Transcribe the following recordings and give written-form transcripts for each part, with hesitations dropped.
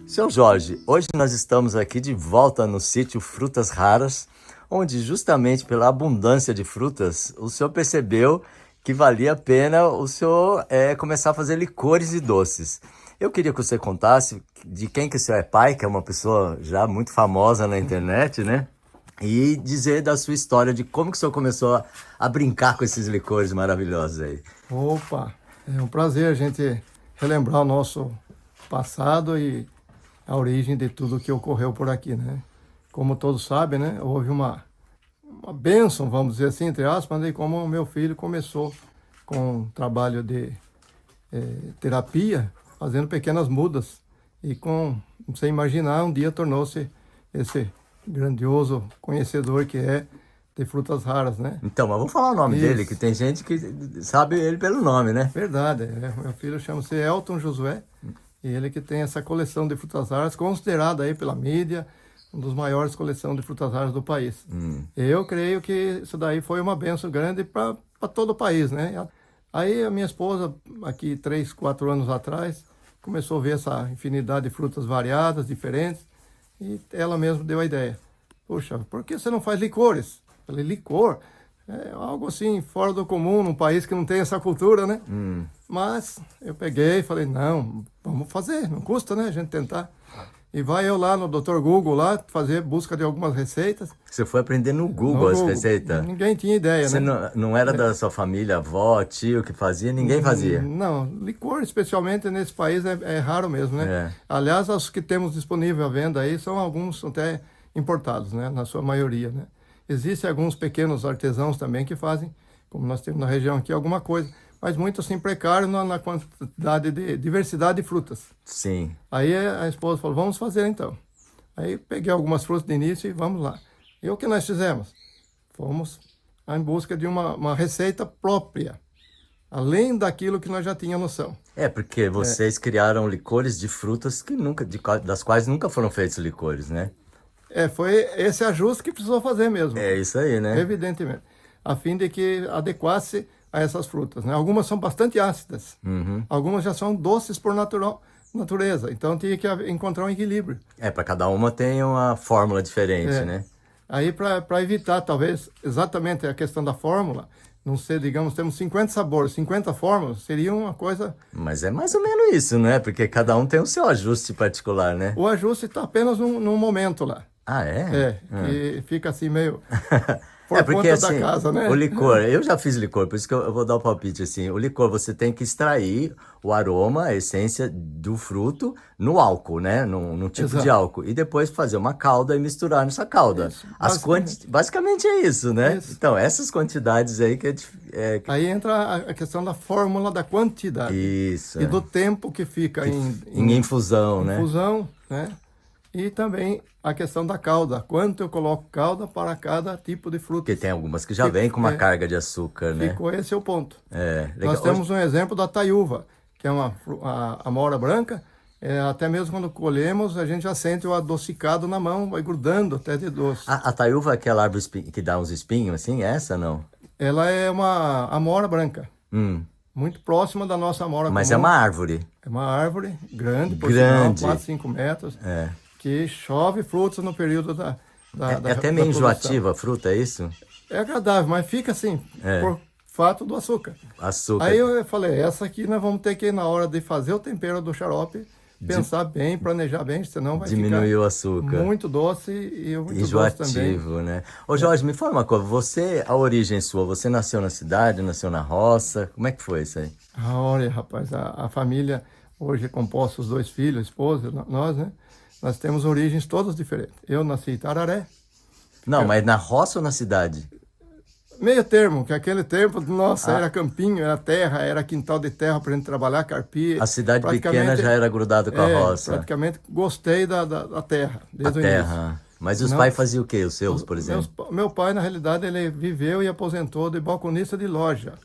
Seu Jorge, hoje nós estamos aqui de volta no sítio Frutas Raras, onde justamente pela abundância de frutas, o senhor percebeu que valia a pena o senhor começar a fazer licores e doces. Eu queria que você contasse de quem que o senhor é pai, que é uma pessoa já muito famosa na internet, né? E dizer da sua história, de como que o senhor começou a brincar com esses licores maravilhosos aí. Opa, é um prazer a gente relembrar o nosso passado e a origem de tudo que ocorreu por aqui, né? Como todos sabem, né? Houve uma bênção, vamos dizer assim, entre aspas, de como o meu filho começou com um trabalho de terapia, fazendo pequenas mudas. E sem imaginar, um dia tornou-se esse grandioso conhecedor que é de frutas raras, né? Então, mas vamos falar o nome dele, que tem gente que sabe ele pelo nome, né? Verdade, meu filho chama-se Elton Josué, e ele que tem essa coleção de frutas raras, considerada aí pela mídia, uma das maiores coleções de frutas raras do país. Eu creio que isso daí foi uma bênção grande para todo o país, né? Aí a minha esposa, aqui 3, 4 anos atrás, começou a ver essa infinidade de frutas variadas, diferentes, e ela mesma deu a ideia. Poxa, por que você não faz licores? Eu falei, licor? É algo assim, fora do comum, num país que não tem essa cultura, né? Mas eu peguei e falei, não, vamos fazer, não custa, né, a gente tentar. E vai eu lá no Dr. Google, lá, fazer busca de algumas receitas. Você foi aprender no Google as receitas? Ninguém tinha ideia, Você né? não era da sua família, avó, tio que fazia? Ninguém fazia? Não, licor, especialmente nesse país, é raro mesmo, né? É. Aliás, os que temos disponível à venda aí são alguns até importados, né? Na sua maioria, né? Existem alguns pequenos artesãos também que fazem, como nós temos na região aqui, alguma coisa, mas muito assim precário na quantidade de diversidade de frutas. Sim. Aí a esposa falou, vamos fazer então. Aí peguei algumas frutas de início e vamos lá. E o que nós fizemos? Fomos em busca de uma receita própria, além daquilo que nós já tínhamos noção. Porque vocês criaram licores de frutas que das quais nunca foram feitos licores, né? Foi esse ajuste que precisou fazer mesmo. É isso aí, né? Evidentemente. A fim de que adequasse a essas frutas, né? Algumas são bastante ácidas. Algumas já são doces por natureza. Então tinha que encontrar um equilíbrio. Para cada uma tem uma fórmula diferente, né? Aí para evitar, talvez, exatamente a questão da fórmula, não sei, digamos, temos 50 sabores, 50 fórmulas, seria uma coisa... Mas é mais ou menos isso, né? Porque cada um tem o seu ajuste particular, né? O ajuste está apenas num momento lá. Ah, é? Que fica assim meio... Por porque conta assim, da casa, né? o licor, eu já fiz licor, por isso que eu vou dar o palpite assim. O licor, você tem que extrair o aroma, a essência do fruto no álcool, né? No tipo Exato. de álcool. E depois fazer uma calda e misturar nessa calda. Isso, basicamente é isso, né? Isso. Então, essas quantidades aí que Aí entra a questão da fórmula da quantidade. Isso. E do tempo que fica em infusão, né? Infusão, né? E também a questão da calda. Quanto eu coloco calda para cada tipo de fruta. Porque tem algumas que já vêm com uma carga de açúcar, né? Esse é o ponto. Legal. Nós temos um exemplo da taiúva, que é a amora branca. Até mesmo quando colhemos, a gente já sente o adocicado na mão, vai grudando até de doce. A taiúva é aquela árvore que dá uns espinhos, assim? Essa não? Ela é uma amora branca. Muito próxima da nossa amora Mas comum. é uma árvore. É uma árvore grande, por sinal, 4, 5 metros. Que chove frutas no período da até meio enjoativa a fruta, é isso? É agradável, mas fica assim, por fato do açúcar. Aí eu falei, essa aqui nós vamos ter que, na hora de fazer o tempero do xarope, pensar bem, planejar bem, senão vai diminuir ficar o açúcar. Muito doce e muito enjoativo, doce também. Né? Ô Jorge, me fala uma coisa, a origem sua, você nasceu na cidade, nasceu na roça, como é que foi isso aí? Olha, rapaz, a família hoje é composta os 2 filhos, esposa, nós, né? Nós temos origens todas diferentes. Eu nasci em Tararé. Não, mas na roça ou na cidade? Meio termo, que aquele tempo, nossa, era campinho, era terra, era quintal de terra para a gente trabalhar, carpir. A cidade pequena já era grudada com a roça. Praticamente gostei da terra, desde o início. Mas os pais faziam o quê, os seus, por exemplo? Meu pai, na realidade, ele viveu e aposentou de balconista de loja.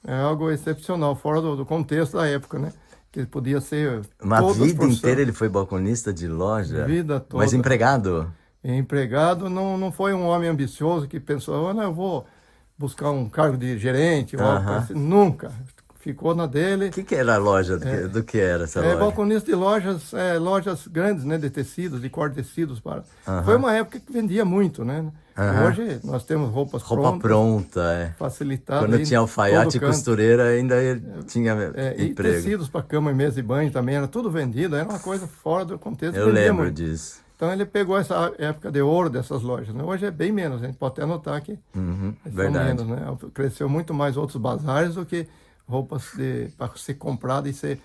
É algo excepcional, fora do contexto da época, né? Que podia ser... Uma vida inteira ele foi balconista de loja? Vida toda. Mas empregado? Empregado, não foi um homem ambicioso que pensou, eu vou buscar um cargo de gerente, ou algo assim. Nunca. ficou na dele. O que era a loja? Do que era essa loja? Balconista de lojas grandes, né, de tecidos, de corte de tecidos. Foi uma época que vendia muito, né? Hoje nós temos roupa pronta, facilitada. Quando tinha alfaiate e costureira ainda tinha e emprego. tecidos para cama e mesa e banho também, era tudo vendido, era uma coisa fora do contexto. Eu lembro disso. Então ele pegou essa época de ouro dessas lojas, né? Hoje é bem menos, a gente pode até notar que verdade. Menos, né? Cresceu muito mais outros bazares do que roupas para ser comprada e ser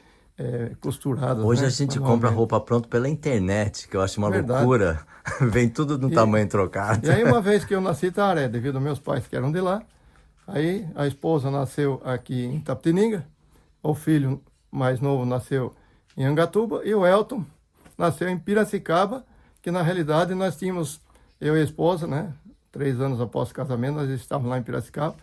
costuradas. Hoje né? a gente compra roupa pronta pela internet, que eu acho uma loucura. Vem tudo no tamanho trocado. E aí uma vez que eu nasci em Taré, devido aos meus pais que eram de lá, aí a esposa nasceu aqui em Itapetininga, o filho mais novo nasceu em Angatuba e o Elton nasceu em Piracicaba, que na realidade nós tínhamos, eu e a esposa, né? 3 anos após o casamento, nós estávamos lá em Piracicaba,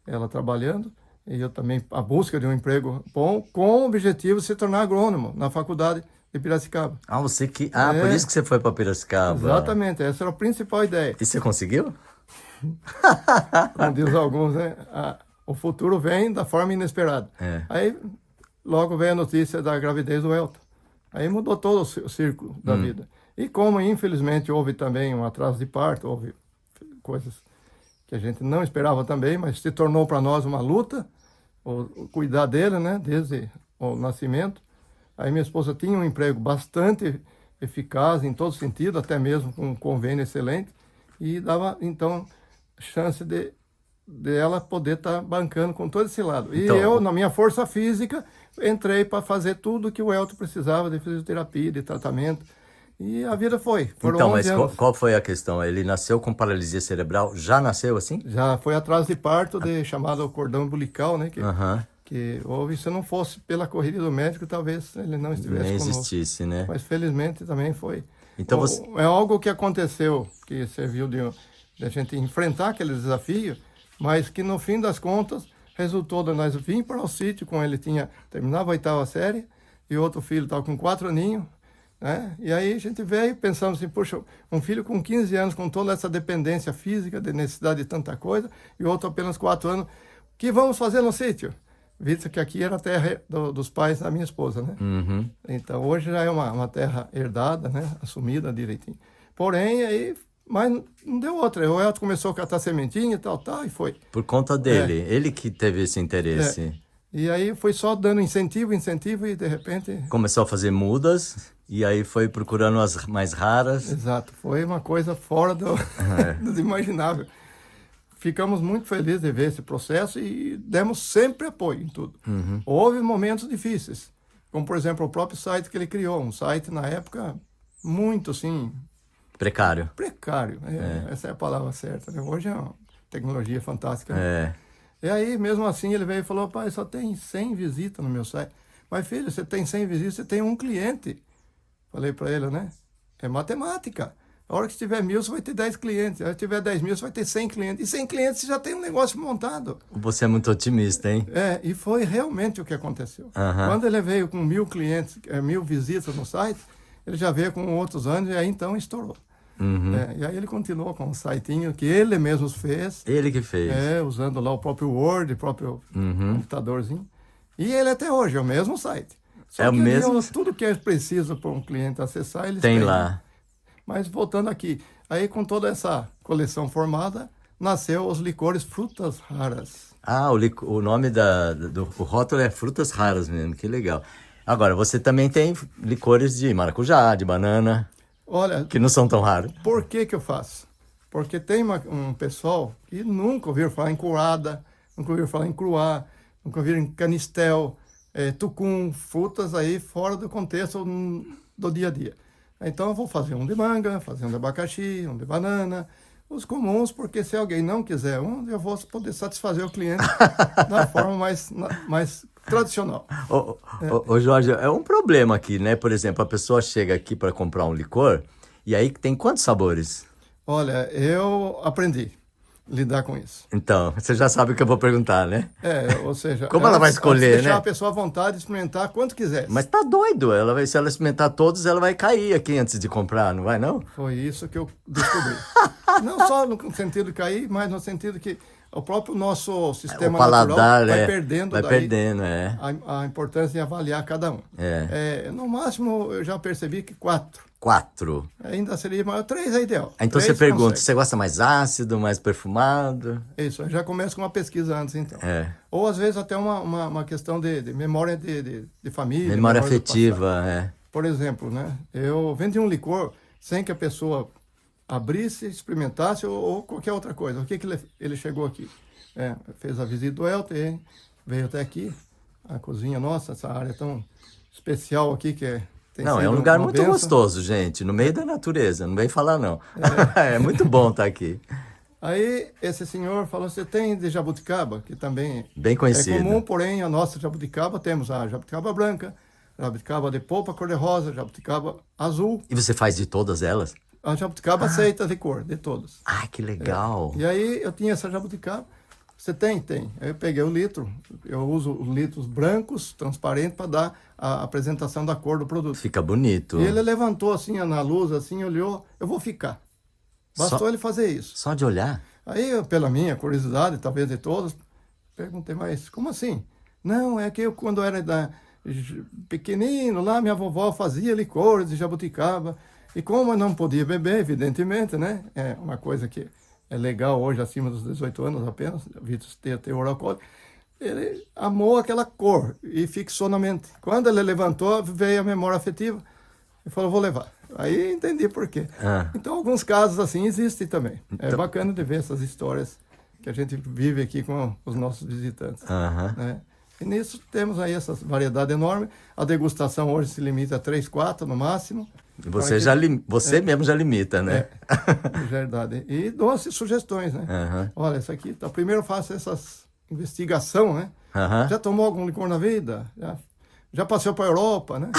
ela trabalhando, e eu também, a busca de um emprego bom, com o objetivo de se tornar agrônomo na faculdade de Piracicaba. Por isso que você foi para Piracicaba. Exatamente, essa era a principal ideia. E você conseguiu? Como diz alguns, né? O futuro vem da forma inesperada. Aí, logo veio a notícia da gravidez do Elton. Aí mudou todo o círculo da vida. E como, infelizmente, houve também um atraso de parto, houve coisas que a gente não esperava também, mas se tornou para nós uma luta, o cuidar dele, né, desde o nascimento. Aí minha esposa tinha um emprego bastante eficaz em todo sentido, até mesmo com um convênio excelente, e dava, então, chance de ela poder estar bancando com todo esse lado. E eu, na minha força física, entrei para fazer tudo que o Elton precisava de fisioterapia, de tratamento. E a vida foi. Então, mas qual foi a questão? Ele nasceu com paralisia cerebral? Já nasceu assim? Já foi atraso de parto, chamado cordão umbilical, né? Que houve, se não fosse pela corrida do médico, talvez ele não estivesse nem conosco. existisse, né? Mas felizmente também foi. Então É algo que aconteceu, que serviu de a gente enfrentar aquele desafio, mas que no fim das contas resultou de nós vir para o sítio, com ele terminava a 8ª série, e outro filho estava com 4 aninhos, né? E aí a gente veio pensando assim, poxa, um filho com 15 anos, com toda essa dependência física, de necessidade de tanta coisa, e outro apenas 4 anos, o que vamos fazer no sítio? Visto que aqui era a terra dos pais da minha esposa, né? Então hoje já é uma terra herdada, né? Assumida direitinho. Porém, aí, mas não deu outra. O Elton começou a catar sementinha e tal, e foi. Por conta dele, ele que teve esse interesse. E aí foi só dando incentivo, e de repente... Começou a fazer mudas, e aí foi procurando as mais raras. Exato, foi uma coisa fora do imaginável. Ficamos muito felizes de ver esse processo e demos sempre apoio em tudo. Houve momentos difíceis, como por exemplo o próprio site que ele criou, um site na época muito assim... Precário. Precário, essa é a palavra certa, né? Hoje é uma tecnologia fantástica. Né? E aí, mesmo assim, ele veio e falou, pai, só tem 100 visitas no meu site. Mas, filho, você tem 100 visitas, você tem um cliente. Falei para ele, né? É matemática. A hora que tiver 1.000, você vai ter 10 clientes. A hora que tiver 10.000, você vai ter 100 clientes. E 100 clientes, você já tem um negócio montado. Você é muito otimista, hein? E foi realmente o que aconteceu. Quando ele veio com 1.000 clientes, 1.000 visitas no site, ele já veio com outros anos e aí então estourou. E aí ele continuou com um sitinho que ele mesmo fez. Ele que fez. Usando lá o próprio Word, o próprio computadorzinho. E ele até hoje é o mesmo site. Só é o mesmo? Tudo que é preciso para um cliente acessar, eles tem têm lá. Mas voltando aqui, aí com toda essa coleção formada, nasceu os licores Frutas Raras. O nome do rótulo é Frutas Raras mesmo, que legal. Agora, você também tem licores de maracujá, de banana... Olha, que não são tão raros. Por que eu faço? Porque tem um pessoal que nunca ouviu falar em curada, nunca ouviu falar em cruá, nunca ouviu em canistel, tucum, frutas aí fora do contexto do dia a dia. Então eu vou fazer um de manga, fazer um de abacaxi, um de banana, os comuns, porque se alguém não quiser eu vou poder satisfazer o cliente da forma mais tradicional. Ô Jorge, é um problema aqui, né? Por exemplo, a pessoa chega aqui para comprar um licor, e aí tem quantos sabores? Olha, eu aprendi a lidar com isso. Então, você já sabe o que eu vou perguntar, né? Ou seja... Como ela vai escolher, deixar né? a pessoa à vontade de experimentar quanto quiser. Mas tá doido, se ela experimentar todos, ela vai cair aqui antes de comprar, não vai não? Foi isso que eu descobri. Não só no sentido de cair, mas no sentido que o próprio nosso O sistema paladar natural vai perdendo vai daí perdendo, a importância de avaliar cada um. No máximo, eu já percebi que 4. 4. Ainda seria maior. 3 é ideal. Então 3 você pergunta, consegue. você gosta mais ácido, mais perfumado? Isso, eu já começo com uma pesquisa antes, então. É. Ou às vezes até uma questão de memória de família. Memória do afetiva, passado. Por exemplo, né? Eu vendi um licor sem que a pessoa abrisse, experimentasse ou qualquer outra coisa. O que ele chegou aqui? Fez a visita do Elton, veio até aqui, a cozinha nossa, essa área tão especial aqui que tem Não, é sido um lugar uma muito bênção. gostoso, gente, no meio da natureza, não vem falar não. É muito bom estar aqui. Aí esse senhor falou, você tem de jabuticaba, que também Bem conhecido. é comum, porém a nossa jabuticaba, temos a jabuticaba branca, jabuticaba de polpa cor-de-rosa, jabuticaba azul, E você faz de todas elas? a jabuticaba aceita de cor, de todas. Ah, que legal. E aí eu tinha essa jabuticaba, você tem? Tem. Aí eu peguei o litro, eu uso os litros brancos, transparentes, para dar a apresentação da cor do produto. Fica bonito. E ele levantou assim na luz, assim, olhou, eu vou ficar. Bastou ele fazer isso. Só de olhar? Aí, pela minha curiosidade, talvez de todos, perguntei, mas como assim? Não, é que eu, quando era pequenino, lá minha vovó fazia licores de jabuticaba. E como eu não podia beber, evidentemente, né? É uma coisa que é legal hoje, acima dos 18 anos apenas, visto ter teor alcoólico. Ele amou aquela cor e fixou na mente. Quando ele levantou, veio a memória afetiva. Ele falou, vou levar. Aí entendi por quê. Então, alguns casos assim existem também. É bacana de ver essas histórias que a gente vive aqui com os nossos visitantes. Né? E nisso temos aí essa variedade enorme. A degustação hoje se limita a 3, 4 no máximo. Você mesmo já limita, né? É verdade. E dou as sugestões, né? Olha, isso aqui, tá, primeiro faça essas investigação, né? Já tomou algum licor na vida? Já passeou para a Europa, né?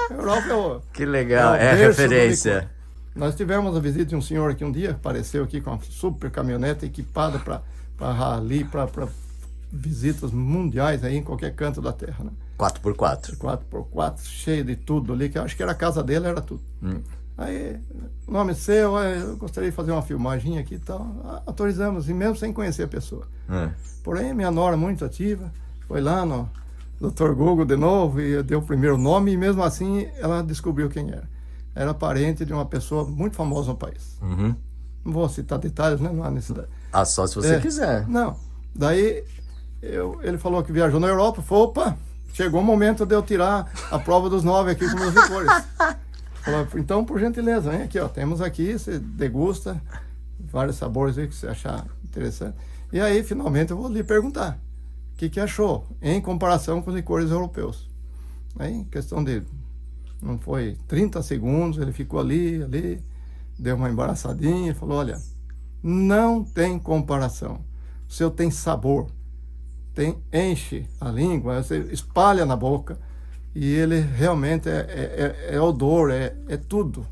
Europa que legal, é referência. Nós tivemos a visita de um senhor aqui um dia, apareceu aqui com uma super caminhonete equipada para rally, para visitas mundiais aí em qualquer canto da terra, né? 4x4. 4x4, cheio de tudo ali, que eu acho que era a casa dele, era tudo. Aí, nome seu, eu gostaria de fazer uma filmagem aqui e tal. Autorizamos, e mesmo sem conhecer a pessoa. Porém, minha nora muito ativa, foi lá no Dr. Google de novo e deu o primeiro nome, e mesmo assim ela descobriu quem era. Era parente de uma pessoa muito famosa no país. Não vou citar detalhes, né? Não há necessidade. Só se você quiser. Não. Daí, ele falou que viajou na Europa, falou, opa, chegou o momento de eu tirar a prova dos 9 aqui com meus licores. Falou, então, por gentileza, vem aqui, ó, temos aqui, você degusta vários sabores aí que você achar interessante. E aí, finalmente, eu vou lhe perguntar o que achou em comparação com os licores europeus. Aí, em questão de, não foi 30 segundos, ele ficou ali, deu uma embaraçadinha e falou, olha, não tem comparação. O seu tem sabor, enche a língua, você espalha na boca, e ele realmente é odor, é tudo.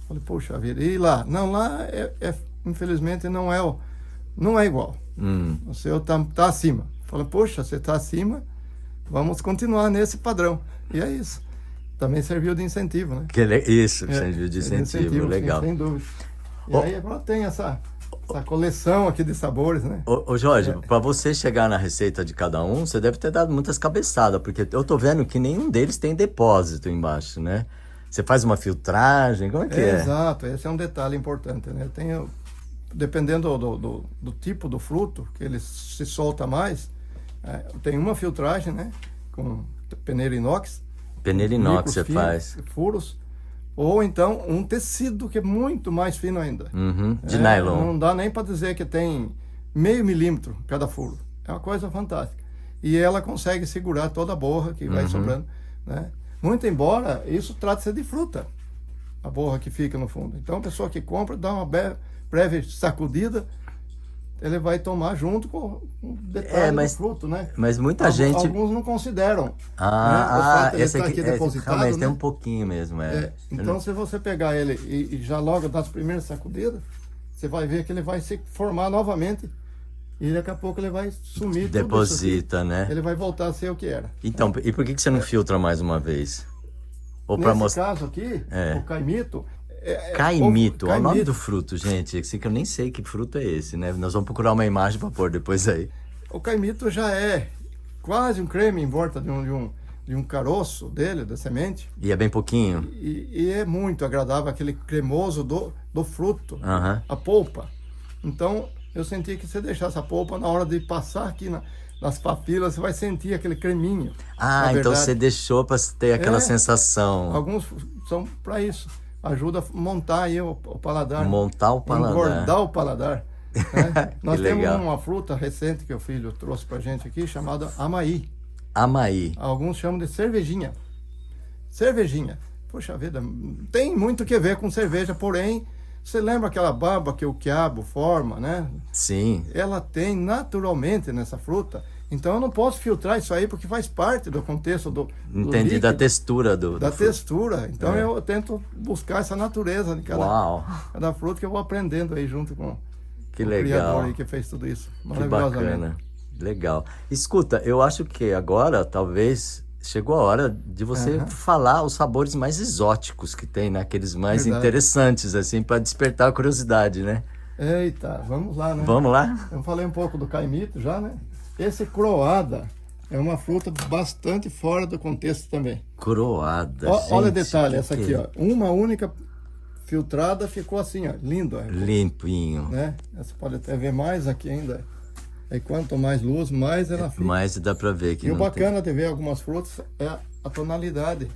Falei, poxa vida, e lá? Não, lá infelizmente não é igual. O seu tá acima. Falei, poxa, você tá acima, vamos continuar nesse padrão. E é isso. Também serviu de incentivo, né? Isso, serviu de incentivo, legal. Sem dúvida. E aí agora tem essa coleção aqui de sabores, né? Ô Jorge, para você chegar na receita de cada um, você deve ter dado muitas cabeçadas, porque eu tô vendo que nenhum deles tem depósito embaixo, né? Você faz uma filtragem, como é que é? Exato, esse é um detalhe importante, né? Dependendo do tipo do fruto, que ele se solta mais, tem uma filtragem, né? Com peneira inox. Peneira inox você faz. Furos. Ou então um tecido que é muito mais fino ainda. De nylon. Não dá nem para dizer que tem meio milímetro cada furo. É uma coisa fantástica. E ela consegue segurar toda a borra que vai sobrando, né? Muito embora isso trate-se de fruta, a borra que fica no fundo. Então a pessoa que compra dá uma breve sacudida, ele vai tomar junto com o detalhe do fruto, né? Mas muita gente... Alguns não consideram. Né? Esse aqui depositado, realmente né? tem um pouquinho mesmo. Então, se você pegar ele e já logo das primeiras sacudidas, você vai ver que ele vai se formar novamente e daqui a pouco ele vai sumir. Deposita, né? Ele vai voltar a ser o que era. Então, e por que você não filtra mais uma vez? Ou Nesse caso aqui, o caimito, Caimito, olha o nome caimito. do fruto, gente. Assim que eu nem sei que fruto é esse, né? Nós vamos procurar uma imagem para pôr depois aí. O caimito já é quase um creme em volta de um caroço dele, da semente. E é bem pouquinho? E é muito agradável, aquele cremoso do fruto, Aham. a polpa. Então, eu senti que se deixasse a polpa, na hora de passar aqui nas papilas, você vai sentir aquele creminho. Ah, Na então verdade, você deixou para ter aquela É. sensação. alguns são para isso. Ajuda a montar aí o paladar. Montar o paladar. Engordar o paladar. Né? Nós temos legal. uma fruta recente que o filho trouxe pra gente aqui, chamada amaí. Amaí. Alguns chamam de cervejinha. Cervejinha. Poxa vida, tem muito que ver com cerveja, porém, você lembra aquela baba que o quiabo forma, né? Sim. Ela tem naturalmente nessa fruta. Então eu não posso filtrar isso aí porque faz parte do contexto do Entendi, líquido, da textura da fruto. textura. Então eu tento buscar essa natureza de Uau, cada fruta que eu vou aprendendo aí junto com que o legal. criador aí que fez tudo isso. Que Maravilhosamente. bacana. Legal. Escuta, eu acho que agora talvez chegou a hora de você falar os sabores mais exóticos que tem, né? Aqueles mais Verdade. interessantes, assim, para despertar a curiosidade, né? Eita, vamos lá, né? Vamos lá? Eu falei um pouco do caimito já, né? Esse croada é uma fruta bastante fora do contexto também. Croada. Olha o gente, detalhe, que essa que aqui, é? ó. Uma única filtrada ficou assim, ó. Lindo, ó, Limpinho. né? Você pode até ver mais aqui ainda. E quanto mais luz, mais ela fica. Mas dá para ver que E o não bacana de ver algumas frutas é a tonalidade.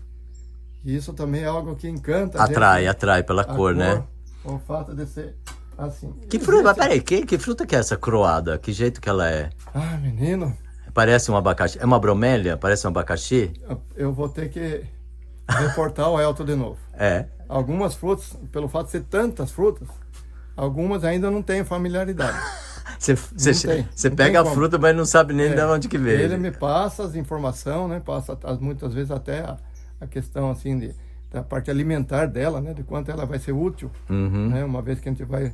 E isso também é algo que encanta a gente, Atrai, né? atrai pela A cor, né? O fato de ser assim. Que fruta? Mas peraí, que fruta que é essa croada? Que jeito que ela é? Ah, menino, Parece um abacaxi. É uma bromélia? Parece um abacaxi? eu vou ter que reportar o Elton de novo. É. Algumas frutas, pelo fato de ser tantas frutas, algumas ainda não têm familiaridade. Você não pega tem a como. fruta, mas não sabe nem de onde que veio. Ele me passa as informações, né? Passa muitas vezes até a questão assim da parte alimentar dela, né? De quanto ela vai ser útil, né? Uma vez que a gente vai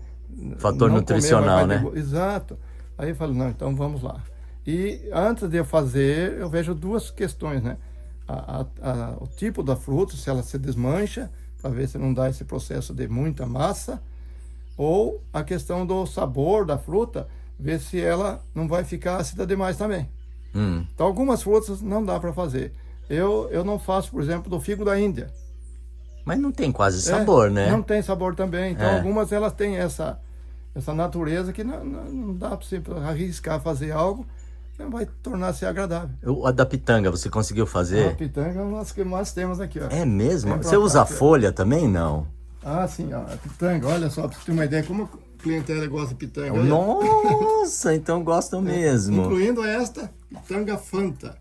Fator não nutricional, comer, mas né? Exato. Aí eu falo, não, então vamos lá. E antes de eu fazer, eu vejo duas questões, né? O tipo da fruta, se ela se desmancha, para ver se não dá esse processo de muita massa, ou a questão do sabor da fruta, ver se ela não vai ficar ácida demais também. Então, algumas frutas não dá para fazer. Eu não faço, por exemplo, do figo da Índia. Mas não tem quase sabor, né? Não tem sabor também. Então, É. algumas elas têm essa natureza que não dá para você arriscar fazer algo que não vai tornar-se agradável. A da pitanga, você conseguiu A fazer? pitanga é uma das que mais temos aqui, ó. É mesmo? Vem pra Você cá, usa aqui, ó. folha também, não? Ah, sim, ó. A pitanga, olha só, para você ter uma ideia, como a clientela gosta de pitanga. olha. Nossa, então gostam mesmo. Incluindo esta pitanga Fanta.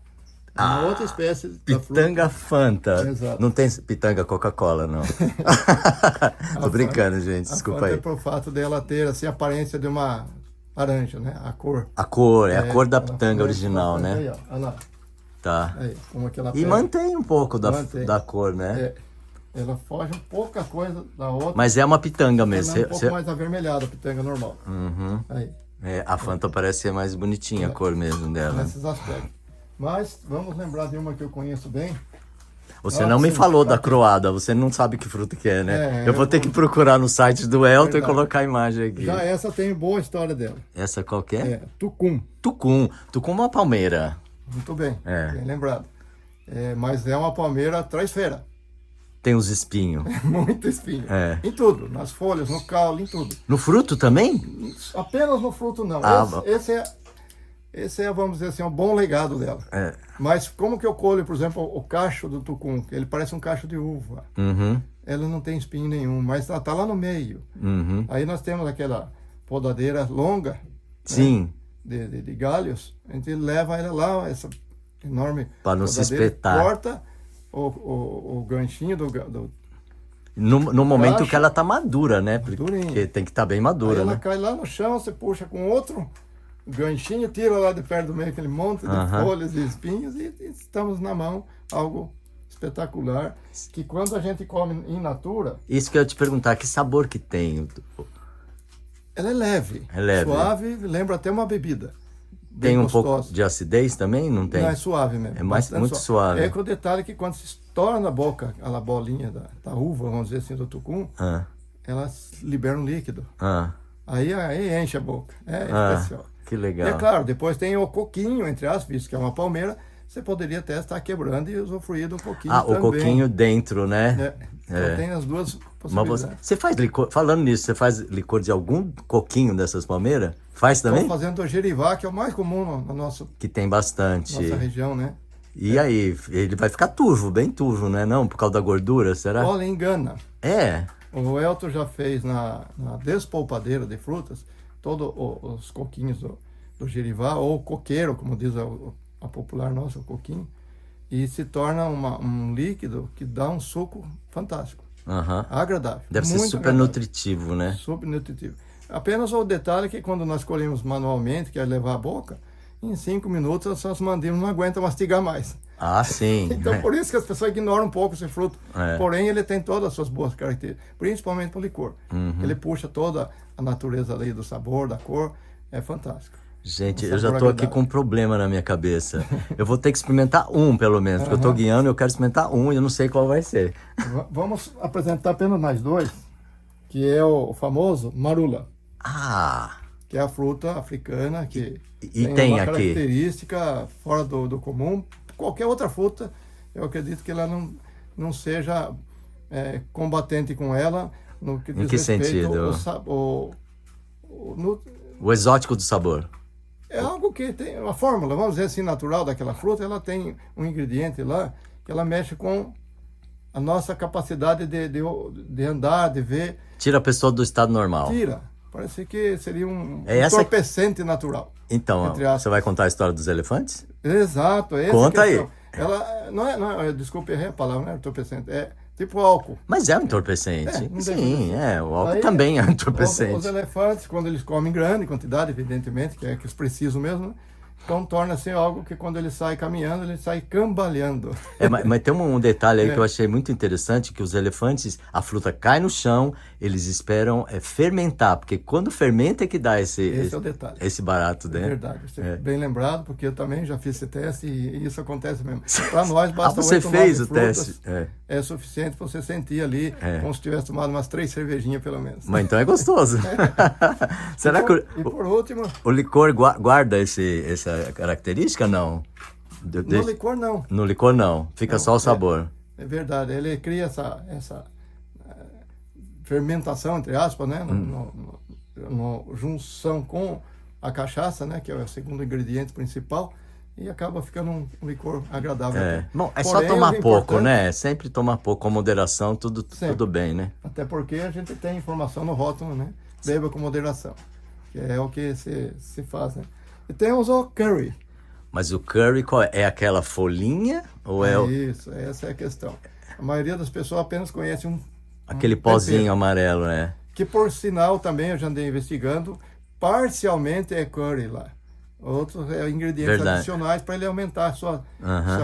Uma outra espécie da fruta. Pitanga Fanta. Exato. Não tem pitanga Coca-Cola, não. Tô brincando, gente. Desculpa Fanta aí. é por fato dela ter assim, a aparência de uma laranja, né? A cor. A cor, é a cor da ela pitanga foi original, bastante. né? Aí, ó, olha lá. Tá. Aí, como que ela E pega. mantém um pouco Mantém. da cor, né? É, ela foge um pouca coisa da outra. Mas é uma pitanga mesmo. Ela é um pouco mais avermelhada, a pitanga normal. Uhum. Aí, A Fanta parece ser mais bonitinha a cor mesmo dela. nesses aspectos. Mas vamos lembrar de uma que eu conheço bem. Você não me sim, falou tá da aqui. croada, você não sabe que fruta que é, né? É, eu vou eu ter vou- que procurar no site do Elton Verdade. e colocar a imagem aqui. Já essa tem boa história dela. Essa qual que é? É, tucum. Tucum. Tucum é uma palmeira. Muito bem, É. bem lembrado. É, mas é uma palmeira traiçoeira. Tem os espinhos. Muito espinho. É. Em tudo, nas folhas, no caule, em tudo. No fruto também? Apenas no fruto não. Ah, bom. Esse é, vamos dizer assim, um bom legado dela. É. Mas como que eu colho, por exemplo, o cacho do tucum? Ele parece um cacho de uva. Uhum. Ela não tem espinho nenhum, mas ela tá lá no meio. Uhum. Aí nós temos aquela podadeira longa Sim. de galhos. A gente leva ela lá, essa enorme Pra não se podadeira, espetar. corta o ganchinho do No momento Cacho. que ela tá madura, né? Porque Madurinha. tem que estar bem Aí madura, ela né? cai lá no chão, você puxa com outro ganchinho, tira lá de perto do meio aquele monte de Aham. folhas e espinhos e estamos na mão, algo espetacular, que quando a gente come in natura, Isso que eu ia te perguntar, que sabor que tem? ela é leve, É leve. suave, lembra até uma bebida. bem Tem um gostosa. pouco de acidez também? Não tem? Não, é suave mesmo. É mais, bastante muito suave. É que o detalhe é que quando se estoura na boca aquela bolinha da uva, vamos dizer assim, do tucum, Ah, elas liberam líquido. ah, Aí enche a boca. É ah, especial. que E legal. é claro, depois tem o coquinho, entre aspas, visto que é uma palmeira, você poderia até estar quebrando e usufruir do coquinho Ah, também. o coquinho dentro, né? Né? Então tem as duas Mas possibilidades. você faz licor, falando nisso, você faz licor de algum coquinho dessas palmeiras? Faz também? Estou fazendo o gerivá, que é o mais comum na nossa Que tem bastante. região, né? E aí, ele vai ficar turvo, bem turvo, né? Não, por causa da gordura, será? Olha, engana. É. O Elton já fez na despolpadeira de frutas todos os coquinhos do gerivá, ou coqueiro, como diz a popular nossa, o coquinho, e se torna um líquido que dá um suco fantástico, Aham. agradável. Deve ser muito super agradável, nutritivo, né? super nutritivo. Apenas o detalhe é que quando nós colhemos manualmente, que é levar a boca, em 5 minutos as suas mandilas não aguentam mastigar mais. Ah, sim. Então, por isso que as pessoas ignoram um pouco esse fruto. É. Porém, ele tem todas as suas boas características, principalmente para o licor. Ele puxa toda a natureza ali do sabor, da cor. É fantástico. Gente, Um eu já sabor tô aqui agradável. com um problema na minha cabeça. Eu vou ter que experimentar um, pelo menos, porque eu tô guiando e eu quero experimentar um e eu não sei qual vai ser. Vamos apresentar apenas mais dois, que é o famoso marula, Ah, que é a fruta africana que E tem uma aqui? característica fora do comum. Qualquer outra fruta, eu acredito que ela não seja combatente com ela no que diz Em que respeito sentido? no, o exótico do sabor. é algo que tem uma fórmula, vamos dizer assim, natural daquela fruta. Ela tem um ingrediente lá que ela mexe com a nossa capacidade de andar, de ver. Tira a pessoa do estado normal. Tira. Parece que seria um essa- entorpecente natural. Então, Entre aspas. você vai contar a história dos elefantes? Exato. Essa Conta aí. questão. Ela não é, desculpe, errei a palavra, não é entorpecente. É tipo álcool. Mas é um entorpecente. não Sim, deixa o álcool Aí, também é um Os entorpecente. elefantes, quando eles comem grande quantidade, evidentemente, que é que eles precisam mesmo, né? Então torna-se algo que quando ele sai caminhando, ele sai cambaleando. Mas tem um detalhe aí É. que eu achei muito interessante, que os elefantes, a fruta cai no chão, eles esperam fermentar, porque quando fermenta é que dá Esse é o detalhe. esse barato, É né? verdade, você é bem lembrado, porque eu também já fiz esse teste e isso acontece mesmo. Para nós, Ah, basta você 8, fez 9 o frutas, teste? é suficiente para você sentir ali, como se tivesse tomado umas 3 cervejinhas pelo menos. Mas então é gostoso. Será que E por último, o licor guarda essa característica, não? no licor não. No licor não, fica só o sabor. É verdade, ele cria essa fermentação, entre aspas, né? Junção com a cachaça, né? Que é o segundo ingrediente principal, e acaba ficando um licor agradável. Bom, é só Porém, tomar o pouco, importante- né? Sempre tomar pouco, com moderação, tudo bem, né? Até porque a gente tem informação no rótulo, né? Beba com moderação, que é o que se faz, né? E temos o curry. Mas o curry qual é? É aquela folhinha ou é Isso, essa é a questão. A maioria das pessoas apenas conhece aquele um pozinho tempero, amarelo, né? que por sinal também eu já andei investigando, parcialmente é curry lá. Outros ingredientes Verdade. adicionais para ele aumentar a sua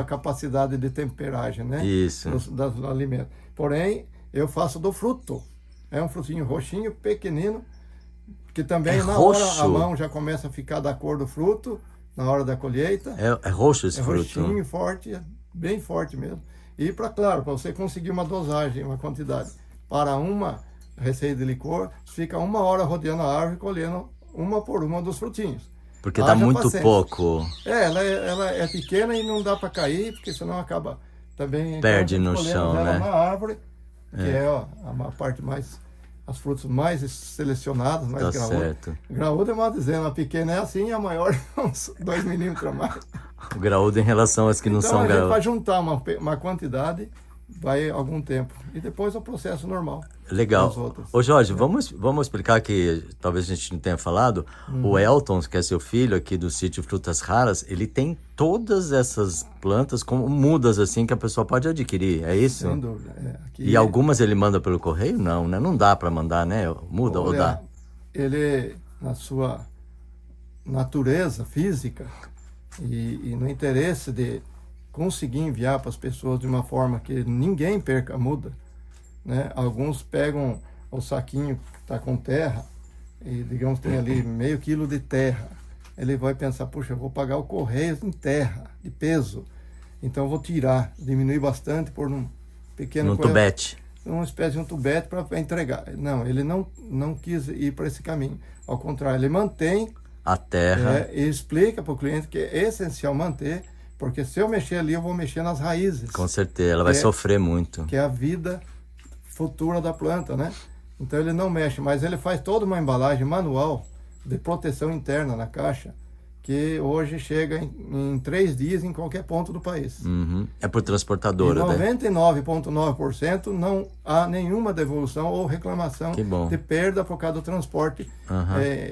capacidade de temperagem, né? Isso. Dos alimentos. Porém, eu faço do fruto. É um frutinho roxinho, pequenino, que também É na roxo? hora a mão já começa a ficar da cor do fruto, na hora da colheita. É roxo esse É fruto? roxinho, forte, bem forte mesmo. E para você conseguir uma dosagem, uma quantidade para uma receita de licor, fica 1 hora rodeando a árvore, colhendo uma por uma dos frutinhos. Porque dá Haja muito paciência. pouco. Ela é pequena e não dá para cair, porque senão acaba também... Perde então, no colhendo chão, ela né? na árvore, que é a parte mais... As frutas mais selecionadas, mais Tá graúdas. certo. Graúda é mal dizendo, a pequena é assim, a maior é uns 2 milímetros a mais. O graúdo em relação às que não Então são a gente vai graúdos. juntar uma quantidade, vai algum tempo. E depois é o processo normal. Legal. das outras. Ô Jorge, vamos explicar que talvez a gente não tenha falado. O Elton, que é seu filho aqui do sítio Frutas Raras, ele tem todas essas plantas como mudas assim que a pessoa pode adquirir, é isso? Sem dúvida. Aqui, E algumas ele manda pelo correio? Não, né? Não dá para mandar, né? Muda ou dá? Ele, na sua natureza física e no interesse de conseguir enviar para as pessoas de uma forma que ninguém perca a muda, né? Alguns pegam o saquinho que está com terra e, digamos, tem ali meio quilo de terra ele vai pensar, puxa, eu vou pagar o correio em terra, de peso, então eu vou tirar, diminuir bastante por um pequeno... No tubete. Uma espécie de um tubete para entregar. Não, ele não quis ir para esse caminho. Ao contrário, ele mantém a terra e explica para o cliente que é essencial manter, porque se eu mexer ali, eu vou mexer nas raízes. Com certeza, ela vai sofrer muito. Que é a vida futura da planta, né? Então ele não mexe, mas ele faz toda uma embalagem manual de proteção interna na caixa, que hoje chega em 3 dias em qualquer ponto do país. Uhum. É por transportadora, e né? 99,9% não há nenhuma devolução ou reclamação de perda por causa do transporte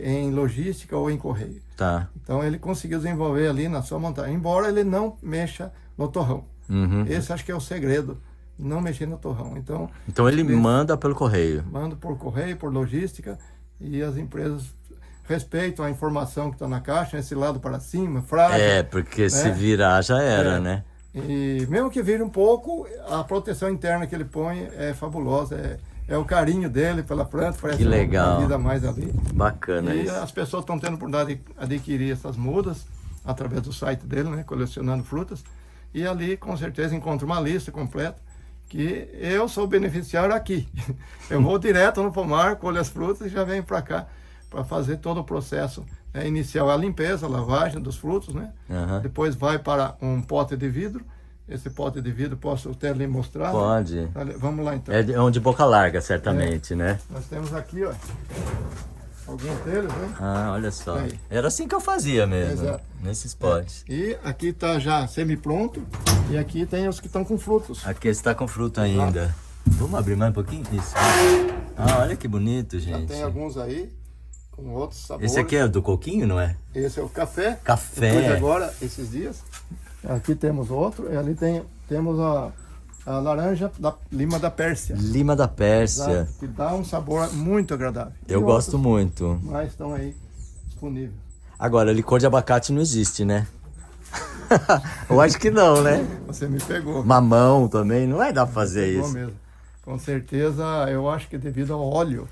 em logística ou em correio. Tá. Então ele conseguiu desenvolver ali na sua montagem, embora ele não mexa no torrão. Esse acho que é o segredo, não mexer no torrão. Então ele manda pelo correio. Manda por correio, por logística, e as empresas respeitam a informação que está na caixa, esse lado para cima, frágil. Porque se virar já era, né? E mesmo que vire um pouco, a proteção interna que ele põe é fabulosa, é o carinho dele pela planta, parece que legal. Uma vida a mais ali. Bacana e isso. As pessoas estão tendo oportunidade de adquirir essas mudas através do site dele, né, Colecionando Frutas, e ali com certeza encontra uma lista completa, que eu sou beneficiário aqui. Eu vou direto no pomar, colho as frutas e já venho para cá para fazer todo o processo inicial, a limpeza, a lavagem dos frutos, né? Depois vai para um pote de vidro. Esse pote de vidro posso até lhe mostrar? Pode. Né? Vamos lá então. É um de boca larga, certamente, né? Nós temos aqui, ó, alguns deles, né? Ah, olha só. Aí. Era assim que eu fazia mesmo, nesses potes. E aqui está já semi-pronto, e aqui tem os que estão com frutos. Aqui está com fruto ainda. Vamos abrir mais um pouquinho? Isso. Ah, olha que bonito, gente. Já tem alguns aí, com outros sabores. Esse aqui é do coquinho, não é? Esse é o café. Café. Depois de agora, esses dias. Aqui temos outro, e ali temos a laranja da lima da Pérsia. Lima da Pérsia. Que dá um sabor muito agradável. Eu gosto muito. Mas estão aí disponíveis. Agora, licor de abacate não existe, né? Eu acho que não, né? Você me pegou. Mamão também, não vai dar pra fazer isso. Mesmo. Com certeza, eu acho que devido ao óleo,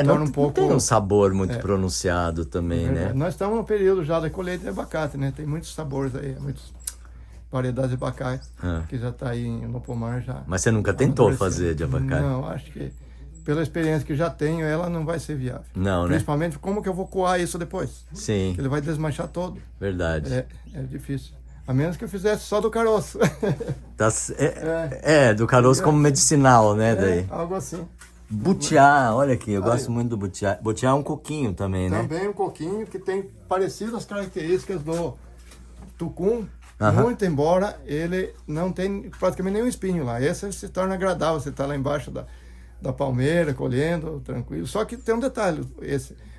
não tem um sabor muito pronunciado também, né? Nós estamos no período já da colheita de abacate, né? Tem muitos sabores aí, muitas variedades de abacate que já está aí no pomar já. Mas você nunca tentou fazer de abacate? Não, acho que pela experiência que já tenho, ela não vai ser viável. Não, né? Principalmente como que eu vou coar isso depois? Sim. Ele vai desmanchar todo. Verdade. É difícil. A menos que eu fizesse só do caroço. Do caroço como medicinal, né? Daí. Algo assim. Butiá, olha aqui, eu gosto muito do butiá. Butiá é um coquinho também, né? Também um coquinho que tem parecidas características do tucum, muito embora ele não tem praticamente nenhum espinho lá. Esse se torna agradável, você está lá embaixo da palmeira, colhendo, tranquilo. Só que tem um detalhe,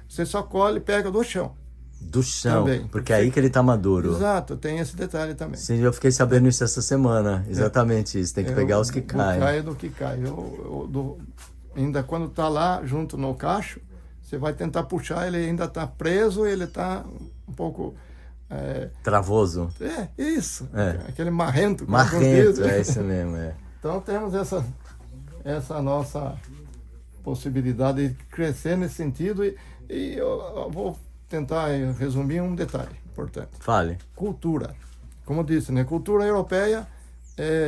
você só colhe e pega do chão. Do chão, também. Porque é aí que ele tá maduro. Exato, tem esse detalhe também. Sim, eu fiquei sabendo isso essa semana, exatamente isso, tem que pegar os que caem. Cai do que cai. Ainda quando está lá junto no cacho, você vai tentar puxar, ele ainda está preso, ele está um pouco... Travoso. Isso. Aquele marrento. Marrento, é isso mesmo. Então temos essa nossa possibilidade de crescer nesse sentido e eu vou tentar resumir um detalhe importante. Fale. Cultura. Como eu disse, né? Cultura europeia,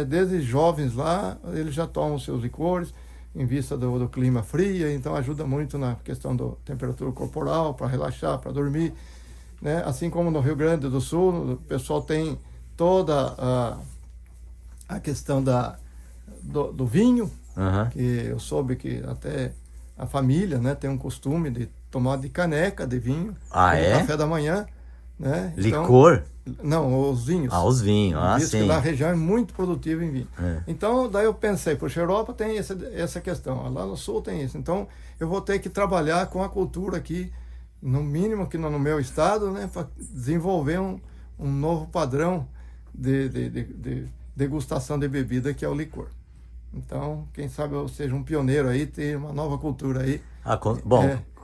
desde jovens lá, eles já tomam seus licores, em vista do clima frio, então ajuda muito na questão da temperatura corporal, para relaxar, para dormir, né? Assim como no Rio Grande do Sul, o pessoal tem toda a questão do vinho, que eu soube que até a família, né, tem um costume de tomar de caneca de vinho no café da manhã, né? Licor? Então, não, os vinhos. Os vinhos, diz sim. que lá a região é muito produtiva em vinho. Então, daí eu pensei, poxa, a Europa tem essa questão, lá no Sul tem isso. Então, eu vou ter que trabalhar com a cultura aqui, no mínimo aqui no meu estado, né, para desenvolver um novo padrão de degustação de bebida, que é o licor. Então, quem sabe eu seja um pioneiro aí, ter uma nova cultura aí.